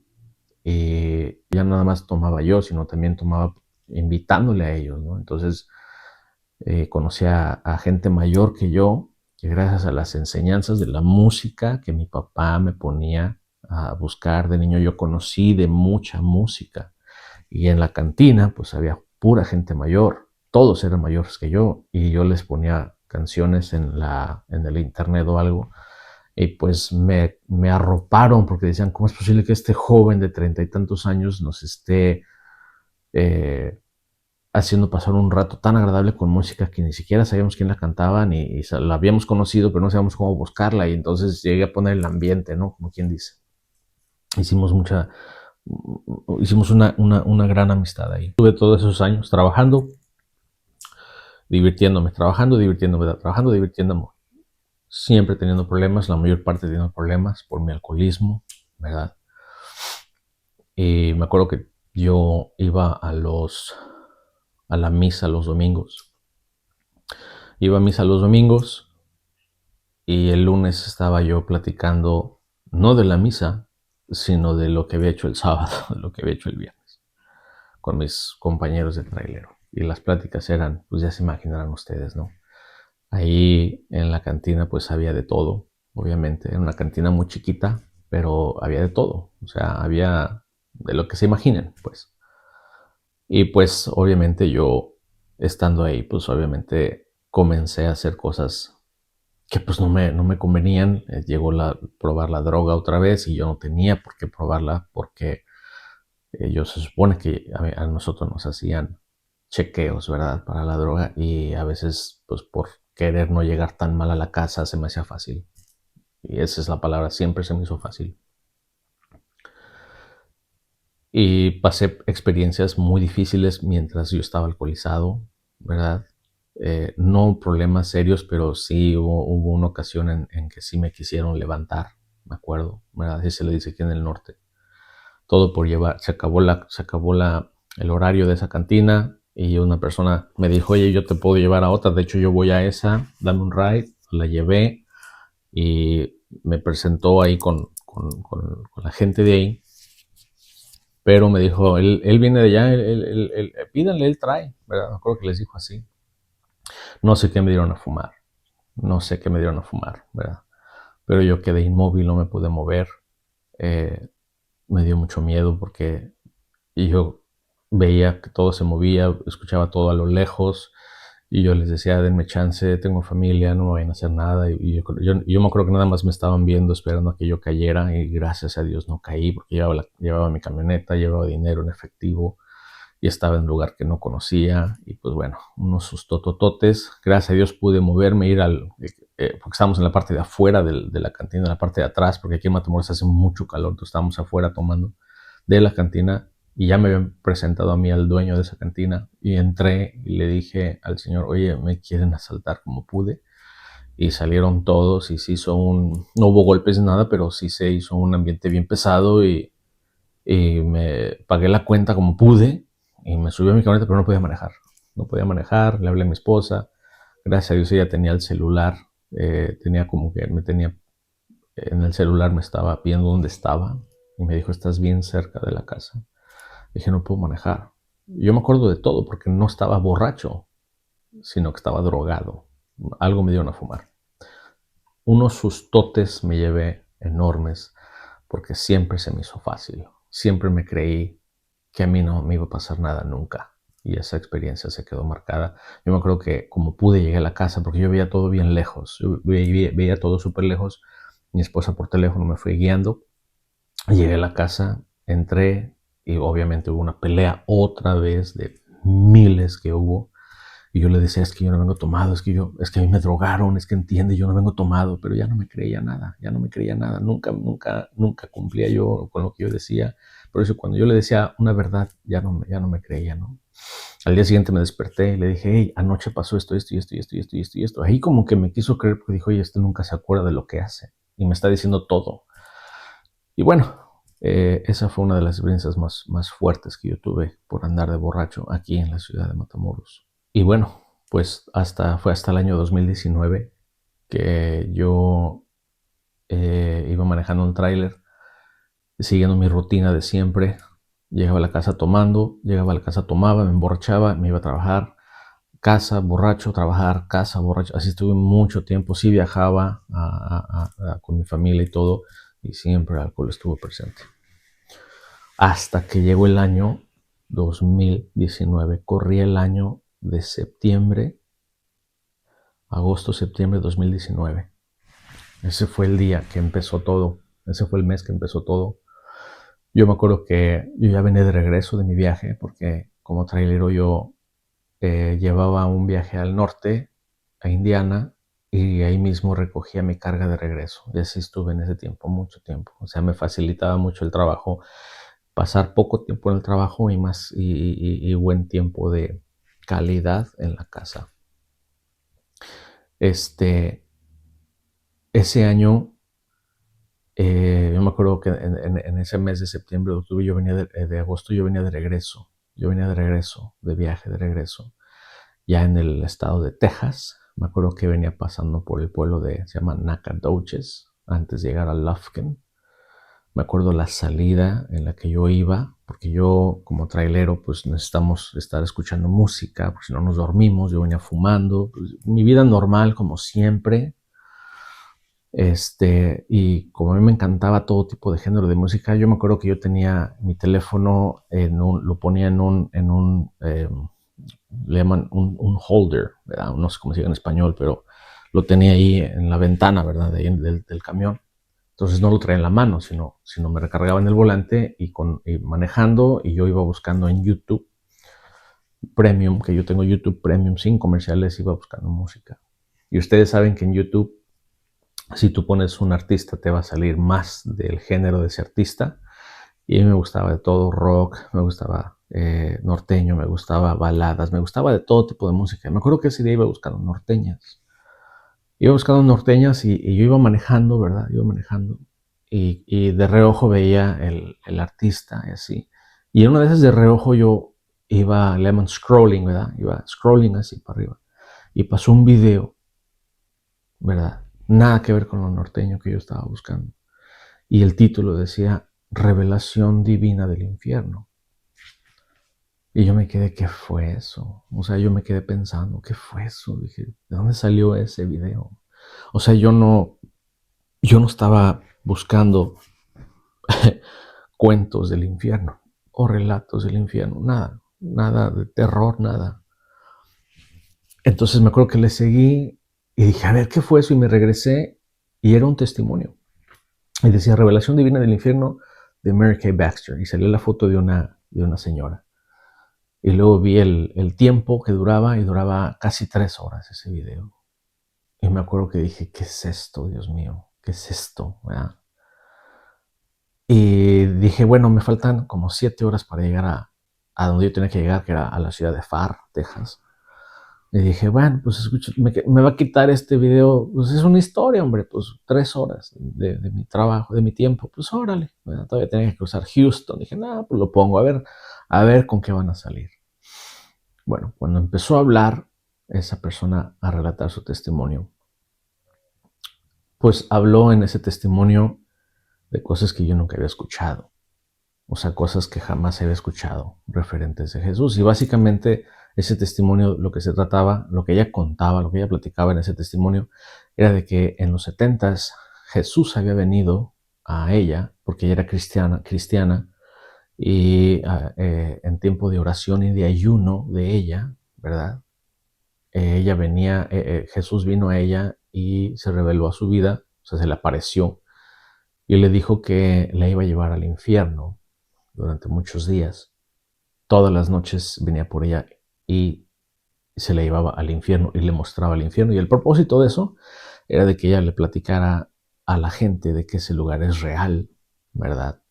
y ya nada más tomaba yo, sino también tomaba invitándole a ellos, ¿no? Entonces conocí a gente mayor que yo, que gracias a las enseñanzas de la música que mi papá me ponía a buscar de niño, yo conocí de mucha música. Y en la cantina, pues había pura gente mayor, todos eran mayores que yo, y yo les ponía canciones en el internet o algo, y pues me arroparon porque decían, ¿cómo es posible que este joven de 30 y tantos años nos esté eh, haciendo pasar un rato tan agradable con música que ni siquiera sabíamos quién la cantaba, ni la habíamos conocido, pero no sabíamos cómo buscarla, y entonces llegué a poner el ambiente, ¿no? Como quien dice. Hicimos una gran amistad ahí. Tuve todos esos años trabajando, divirtiéndome, trabajando, divirtiéndome. Siempre teniendo problemas, la mayor parte teniendo problemas por mi alcoholismo, ¿verdad? Y me acuerdo que yo iba a la misa los domingos. Iba a misa los domingos y el lunes estaba yo platicando, no de la misa, sino de lo que había hecho el sábado, de lo que había hecho el viernes, con mis compañeros de trailero. Y las pláticas eran, pues ya se imaginarán ustedes, ¿no? Ahí en la cantina pues había de todo, obviamente. Era una cantina muy chiquita, pero había de todo. O sea, había de lo que se imaginen, pues. Y pues obviamente yo, estando ahí, pues obviamente comencé a hacer cosas que pues no me convenían. Llegó probar la droga otra vez y yo no tenía por qué probarla porque ellos se supone que a nosotros nos hacían chequeos, ¿verdad? Para la droga y a veces pues por querer no llegar tan mal a la casa se me hacía fácil. Y esa es la palabra, siempre se me hizo fácil. Y pasé experiencias muy difíciles mientras yo estaba alcoholizado, ¿verdad? No problemas serios, pero sí hubo una ocasión en que sí me quisieron levantar, me acuerdo, ¿verdad? Así se le dice aquí en el norte. Todo por llevar, el horario de esa cantina y una persona me dijo, oye, yo te puedo llevar a otra, de hecho yo voy a esa, dame un ride, la llevé y me presentó ahí con la gente de ahí, pero me dijo, él viene de allá, pídanle, él trae, ¿verdad? Me acuerdo que les dijo así. No sé qué me dieron a fumar, no sé qué me dieron a fumar, ¿verdad? Pero yo quedé inmóvil, no me pude mover, eh, me dio mucho miedo porque yo veía que todo se movía, escuchaba todo a lo lejos y yo les decía, denme chance, tengo familia, no me vayan a hacer nada. Y yo me acuerdo que nada más me estaban viendo esperando a que yo cayera y gracias a Dios no caí porque llevaba mi camioneta, llevaba dinero en efectivo y estaba en un lugar que no conocía y pues bueno, unos sustotototes. Gracias a Dios pude moverme, ir porque estábamos en la parte de afuera de la cantina, en la parte de atrás, porque aquí en Matamoros hace mucho calor, entonces estábamos afuera tomando de la cantina y ya me habían presentado a mí al dueño de esa cantina y entré y le dije al señor, oye, me quieren asaltar como pude. Y salieron todos y se hizo no hubo golpes ni nada, pero sí se hizo un ambiente bien pesado y me pagué la cuenta como pude y me subí a mi camioneta, pero no podía manejar. No podía manejar, le hablé a mi esposa. Gracias a Dios ella tenía el celular, tenía como que me tenía en el celular, me estaba viendo dónde estaba y me dijo, estás bien cerca de la casa. Dije, no puedo manejar. Yo me acuerdo de todo porque no estaba borracho, sino que estaba drogado. Algo me dieron a fumar. Unos sustotes me llevé enormes porque siempre se me hizo fácil. Siempre me creí que a mí no me iba a pasar nada nunca. Y esa experiencia se quedó marcada. Yo me acuerdo que como pude llegué a la casa porque yo veía todo bien lejos. Yo veía todo súper lejos. Mi esposa por teléfono me fue guiando. Llegué a la casa, entré y obviamente hubo una pelea otra vez de miles que hubo. Y yo le decía, es que yo no vengo tomado, es que a mí me drogaron, es que entiende, yo no vengo tomado, pero ya no me creía nada, ya no me creía nada, nunca cumplía yo con lo que yo decía. Por eso cuando yo le decía una verdad, ya no me creía, ¿no? Al día siguiente me desperté y le dije, hey, anoche pasó esto y esto y esto y esto y esto y esto. Ahí como que me quiso creer porque dijo, oye, este nunca se acuerda de lo que hace y me está diciendo todo. Y bueno, esa fue una de las experiencias más fuertes que yo tuve por andar de borracho aquí en la ciudad de Matamoros. Y bueno, pues fue hasta el año 2019 que yo iba manejando un tráiler, siguiendo mi rutina de siempre. Llegaba a la casa tomando, llegaba a la casa, tomaba, me emborrachaba, me iba a trabajar, casa, borracho, trabajar, casa, borracho. Así estuve mucho tiempo. Sí viajaba con mi familia y todo, y siempre el alcohol estuvo presente. Hasta que llegó el año 2019. Corrí el año de septiembre, agosto-septiembre de 2019. Ese fue el día que empezó todo. Ese fue el mes que empezó todo. Yo me acuerdo que yo ya venía de regreso de mi viaje porque como trailero yo llevaba un viaje al norte, a Indiana, y ahí mismo recogía mi carga de regreso. Y así estuve en ese tiempo, mucho tiempo. O sea, me facilitaba mucho el trabajo, pasar poco tiempo en el trabajo y más y buen tiempo de calidad en la casa. Ese año, yo me acuerdo que en ese mes de septiembre, octubre, yo venía de agosto, yo venía de regreso. Yo venía de regreso, de viaje de regreso, ya en el estado de Texas. Me acuerdo que venía pasando por el pueblo se llama Nacogdoches, antes de llegar a Lufkin. Me acuerdo la salida en la que yo iba porque yo como trailero pues necesitamos estar escuchando música, porque si no nos dormimos. Yo venía fumando, pues, mi vida normal como siempre. Y como a mí me encantaba todo tipo de género de música, yo me acuerdo que yo tenía mi teléfono lo ponía le llaman un holder, ¿verdad? No sé cómo se diga en español, pero lo tenía ahí en la ventana, ¿verdad? De ahí del camión. Entonces no lo traía en la mano, sino me recargaba en el volante y manejando, y yo iba buscando en YouTube Premium, que yo tengo YouTube Premium sin comerciales, iba buscando música. Y ustedes saben que en YouTube, si tú pones un artista, te va a salir más del género de ese artista. Y a mí me gustaba de todo: rock, me gustaba norteño, me gustaba baladas, me gustaba de todo tipo de música. Me acuerdo que ese día iba buscando norteñas. Iba buscando norteñas y yo iba manejando, ¿verdad? Iba manejando. Y de reojo veía el artista y así. Y en una de esas de reojo yo iba, le llaman scrolling, ¿verdad? Iba scrolling así para arriba. Y pasó un video, ¿verdad? Nada que ver con lo norteño que yo estaba buscando. Y el título decía Revelación Divina del Infierno. Y yo me quedé, ¿qué fue eso? O sea, yo me quedé pensando, ¿qué fue eso? Dije, ¿de dónde salió ese video? O sea, yo no estaba buscando cuentos del infierno o relatos del infierno, nada, nada de terror, nada. Entonces me acuerdo que le seguí y dije, a ver, ¿qué fue eso? Y me regresé y era un testimonio. Y decía Revelación Divina del Infierno de Mary Kay Baxter. Y salió la foto de una señora. Y luego vi el tiempo que duraba, y duraba casi 3 horas ese video. Y me acuerdo que dije, ¿qué es esto, Dios mío? ¿Qué es esto? ¿Verdad? Y dije, bueno, me faltan como 7 horas para llegar a donde yo tenía que llegar, que era a la ciudad de Far, Texas. Y dije, bueno, pues escucha, me va a quitar este video. Pues es una historia, hombre, pues 3 horas de mi trabajo, de mi tiempo. Pues órale, bueno, todavía tenía que cruzar Houston. Dije, nada, pues lo pongo, a ver con qué van a salir. Bueno, cuando empezó a hablar esa persona, a relatar su testimonio, pues habló en ese testimonio de cosas que yo nunca había escuchado. O sea, cosas que jamás había escuchado referentes de Jesús. Y básicamente ese testimonio, lo que se trataba, lo que ella contaba, lo que ella platicaba en ese testimonio, era de que en los 70s Jesús había venido a ella, porque ella era cristiana, y en tiempo de oración y de ayuno de ella, ¿verdad? Ella venía, Jesús vino a ella y se reveló a su vida, o sea, se le apareció y le dijo que la iba a llevar al infierno durante muchos días. Todas las noches venía por ella y se la llevaba al infierno y le mostraba el infierno. Y el propósito de eso era de que ella le platicara a la gente de que ese lugar es real, ¿verdad?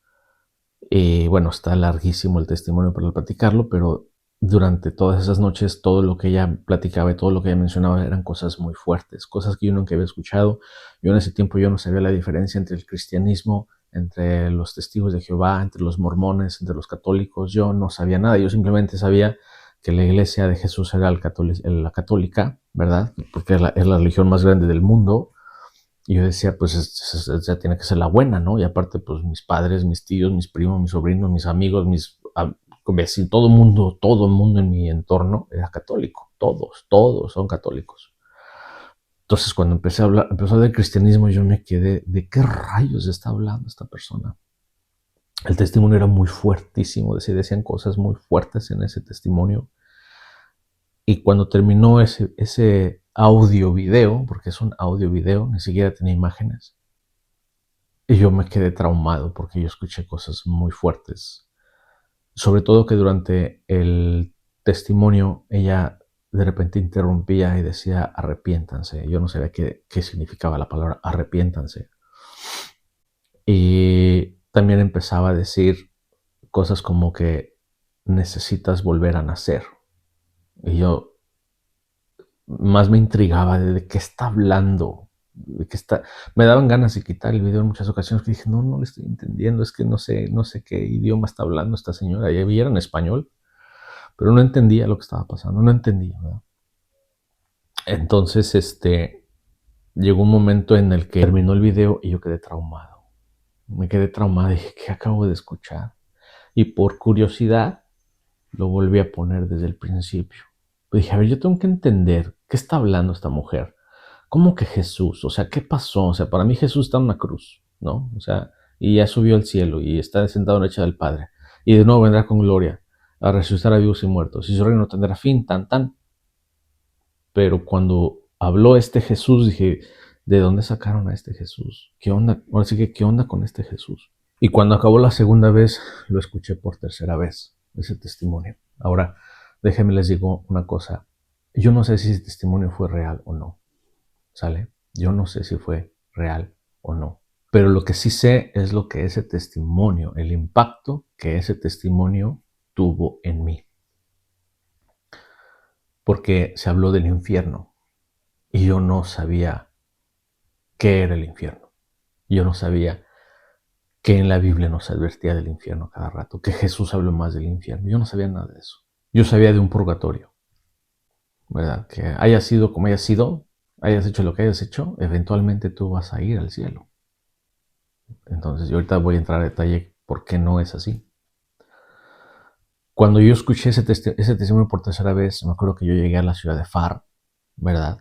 Y bueno, está larguísimo el testimonio para platicarlo, pero durante todas esas noches todo lo que ella platicaba y todo lo que ella mencionaba eran cosas muy fuertes, cosas que yo nunca había escuchado. Yo en ese tiempo yo no sabía la diferencia entre el cristianismo, entre los testigos de Jehová, entre los mormones, entre los católicos. Yo no sabía nada, yo simplemente sabía que la iglesia de Jesús era la católica, ¿verdad? Porque es la religión más grande del mundo. Y yo decía, pues ya tiene que ser la buena, ¿no? Y aparte, pues mis padres, mis tíos, mis primos, mis sobrinos, mis amigos, mis vecinos, todo el mundo en mi entorno era católico. Todos son católicos. Entonces, cuando empezó a hablar del cristianismo, yo me quedé, ¿de qué rayos está hablando esta persona? El testimonio era muy fuertísimo, decían cosas muy fuertes en ese testimonio. Y cuando terminó ese audio video, porque es un audio video, ni siquiera tenía imágenes, y yo me quedé traumado porque yo escuché cosas muy fuertes. Sobre todo que durante el testimonio ella de repente interrumpía y decía arrepiéntanse. Yo no sabía qué significaba la palabra arrepiéntanse. Y también empezaba a decir cosas como que necesitas volver a nacer. Y yo más me intrigaba de qué está hablando, me daban ganas de quitar el video en muchas ocasiones, que dije, no le estoy entendiendo, es que no sé qué idioma está hablando esta señora. Y era en español, pero no entendía lo que estaba pasando, no entendía, ¿verdad? Entonces, llegó un momento en el que terminó el video y yo quedé traumado. Me quedé traumado y dije, ¿qué acabo de escuchar? Y por curiosidad lo volví a poner desde el principio. Pues dije, a ver, yo tengo que entender qué está hablando esta mujer. ¿Cómo que Jesús? O sea, ¿qué pasó? O sea, para mí Jesús está en una cruz, ¿no? O sea, y ya subió al cielo y está sentado en la derecha del Padre. Y de nuevo vendrá con gloria a resucitar a vivos y muertos. Y su reino no tendrá fin, tan, tan. Pero cuando habló este Jesús, dije, ¿de dónde sacaron a este Jesús? ¿Qué onda? Ahora sí que, ¿qué onda con este Jesús? Y cuando acabó la segunda vez, lo escuché por tercera vez, ese testimonio. Ahora, déjenme les digo una cosa. Yo no sé si ese testimonio fue real o no, ¿sale? Yo no sé si fue real o no. Pero lo que sí sé es lo que ese testimonio, el impacto que ese testimonio tuvo en mí. Porque se habló del infierno y yo no sabía qué era el infierno. Yo no sabía que en la Biblia nos advertía del infierno cada rato, que Jesús habló más del infierno. Yo no sabía nada de eso. Yo sabía de un purgatorio, ¿verdad? Que haya sido como haya sido, hayas hecho lo que hayas hecho, eventualmente tú vas a ir al cielo. Entonces, yo ahorita voy a entrar a detalle por qué no es así. Cuando yo escuché ese testimonio por tercera vez, me acuerdo que yo llegué a la ciudad de Far, ¿verdad?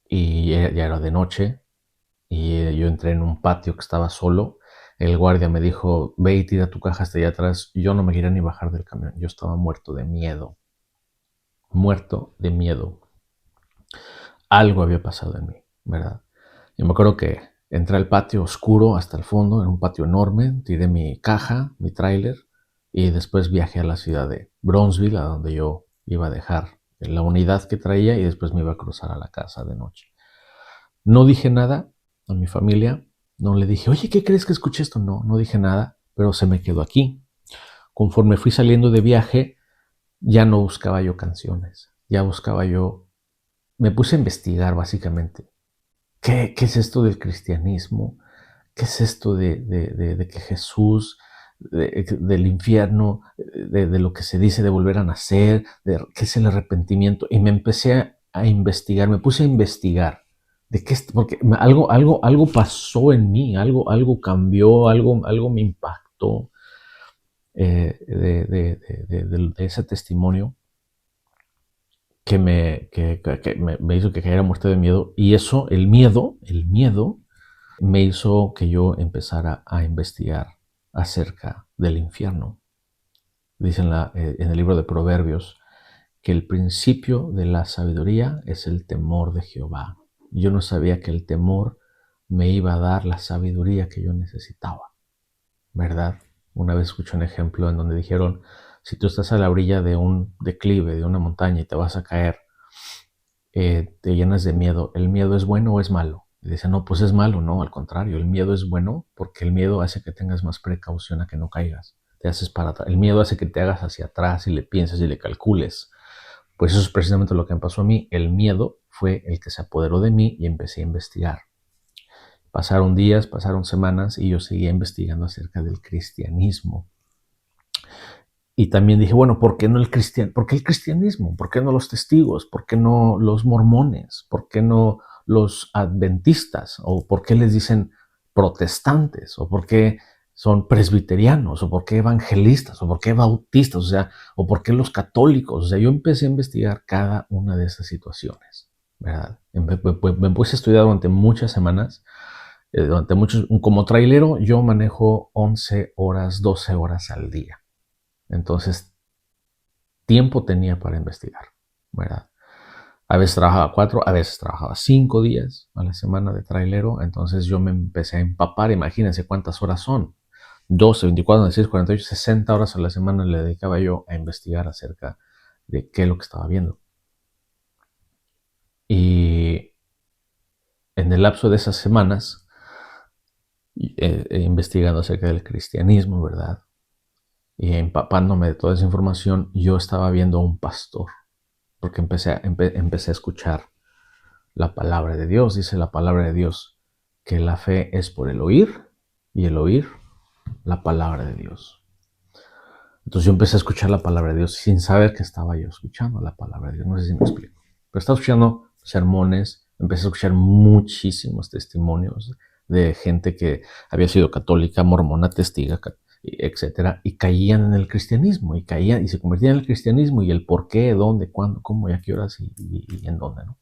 Y ya era de noche, y yo entré en un patio que estaba solo. El guardia me dijo, ve y tira tu caja hasta allá atrás. Yo no me quería ni bajar del camión. Yo estaba muerto de miedo. Muerto de miedo. Algo había pasado en mí, ¿verdad? Yo me acuerdo que entré al patio oscuro hasta el fondo, en un patio enorme. Tiré mi caja, mi tráiler, y después viajé a la ciudad de Bronzeville, a donde yo iba a dejar la unidad que traía y después me iba a cruzar a la casa de noche. No dije nada a mi familia, no le dije, oye, ¿qué crees que escuché esto? No, no dije nada, pero se me quedó aquí. Conforme fui saliendo de viaje, ya no buscaba yo canciones, ya buscaba yo, me puse a investigar básicamente. ¿Qué es esto del cristianismo? ¿Qué es esto de que Jesús, del infierno, de lo que se dice de volver a nacer, qué es el arrepentimiento? Y me empecé a investigar, me puse a investigar. De qué, porque algo pasó en mí, algo cambió, algo me impactó de ese testimonio que me hizo que cayera muerto de miedo. Y eso, el miedo, me hizo que yo empezara a investigar acerca del infierno. Dice en el libro de Proverbios que el principio de la sabiduría es el temor de Jehová. Yo no sabía que el temor me iba a dar la sabiduría que yo necesitaba, ¿verdad? Una vez escuché un ejemplo en donde dijeron, si tú estás a la orilla de un declive, de una montaña y te vas a caer, te llenas de miedo. ¿El miedo es bueno o es malo? Y dice, no, pues es malo. No, al contrario, el miedo es bueno porque el miedo hace que tengas más precaución a que no caigas. Te haces para atrás. El miedo hace que te hagas hacia atrás y le pienses y le calcules. Pues eso es precisamente lo que me pasó a mí. El miedo fue el que se apoderó de mí y empecé a investigar. Pasaron días, pasaron semanas y yo seguía investigando acerca del cristianismo. Y también dije, bueno, ¿por qué no ¿Por qué el cristianismo? ¿Por qué no los testigos? ¿Por qué no los mormones? ¿Por qué no los adventistas? ¿O por qué les dicen protestantes? ¿O por qué son presbiterianos? ¿O por qué evangelistas? ¿O por qué bautistas? O sea, ¿o por qué los católicos? O sea, yo empecé a investigar cada una de esas situaciones, ¿verdad? Me puse a estudiar durante muchas semanas, como trailero yo manejo 11 horas, 12 horas al día. Entonces, tiempo tenía para investigar, ¿verdad? A veces trabajaba 4, a veces trabajaba 5 días a la semana de trailero. Entonces yo me empecé a empapar. Imagínense cuántas horas son. 12, 24, 26, 48, 60 horas a la semana le dedicaba yo a investigar acerca de qué es lo que estaba viendo. Y en el lapso de esas semanas, investigando acerca del cristianismo, ¿verdad? Y empapándome de toda esa información, yo estaba viendo a un pastor, porque empecé a escuchar la palabra de Dios. Dice la palabra de Dios que la fe es por el oír y el oír la palabra de Dios. Entonces yo empecé a escuchar la palabra de Dios sin saber que estaba yo escuchando la palabra de Dios. No sé si me explico. Pero estaba escuchando sermones, empecé a escuchar muchísimos testimonios de gente que había sido católica, mormona, testiga, etcétera, y caían en el cristianismo, y caían y se convertían en el cristianismo, y el por qué, dónde, cuándo, cómo y a qué horas y en dónde, ¿no?